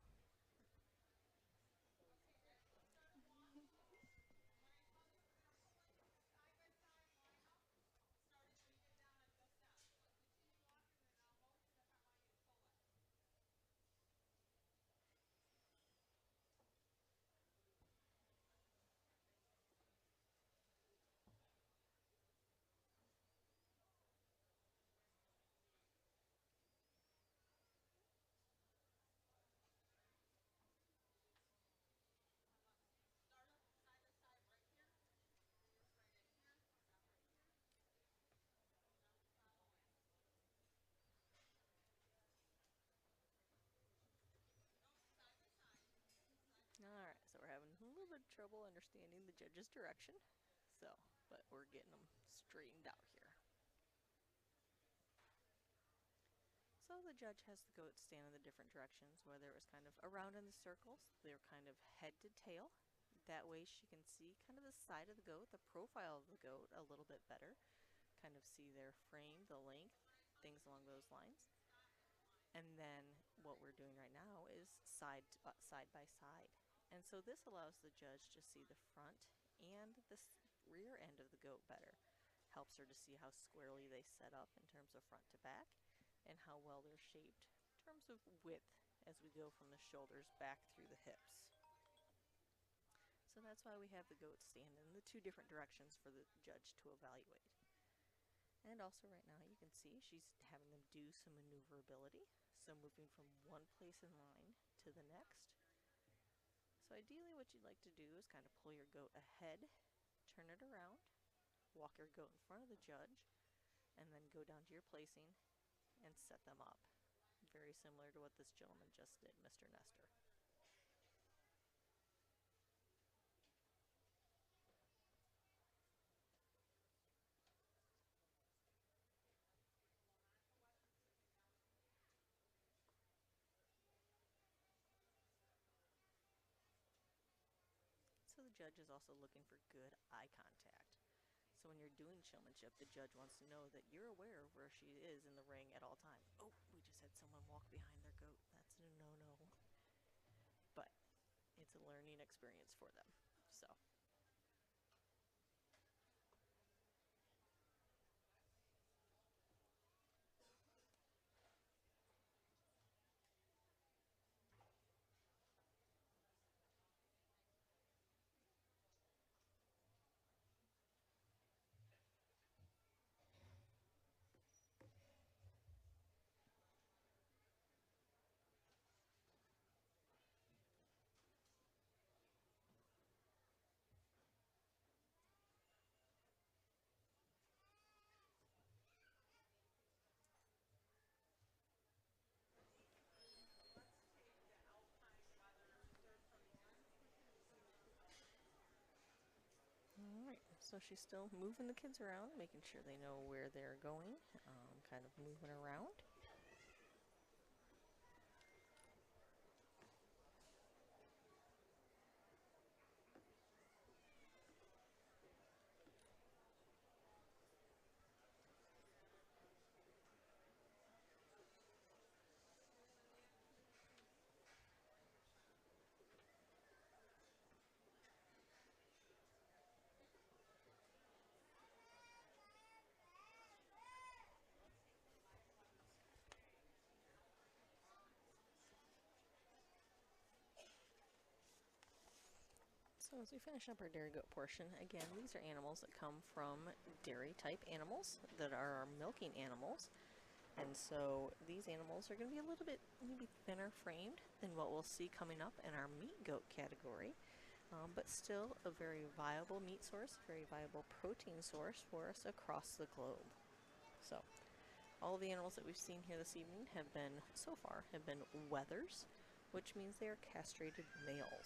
trouble understanding the judge's direction. So, but we're getting them straightened out here. So the judge has the goat stand in the different directions, whether it was kind of around in the circles, they're kind of head to tail. That way she can see kind of the side of the goat, the profile of the goat a little bit better, kind of see their frame, the length, things along those lines. And then what we're doing right now is side by side. And so this allows the judge to see the front and the rear end of the goat better. Helps her to see how squarely they set up in terms of front to back, and how well they're shaped in terms of width as we go from the shoulders back through the hips. So that's why we have the goat stand in the two different directions for the judge to evaluate. And also right now you can see she's having them do some maneuverability, so moving from one place in line to the next. So ideally what you'd like to do is kind of pull your goat ahead, turn it around, walk your goat in front of the judge, and then go down to your placing and set them up. Very similar to what this gentleman just did, Mr. Nestor. So the judge is also looking for good eye contact. So when you're doing showmanship, the judge wants to know that you're aware of where she is in the ring at all times. Oh, we just had someone walk behind their goat. That's a no-no. But it's a learning experience for them. So. Alright, so she's still moving the kids around, making sure they know where they're going, kind of moving around. So as we finish up our dairy goat portion, again, these are animals that come from dairy type animals that are our milking animals. And so these animals are going to be a little bit maybe thinner framed than what we'll see coming up in our meat goat category, but still a very viable meat source, very viable protein source for us across the globe. So all of the animals that we've seen here this evening have been, so far, have been wethers, which means they are castrated males.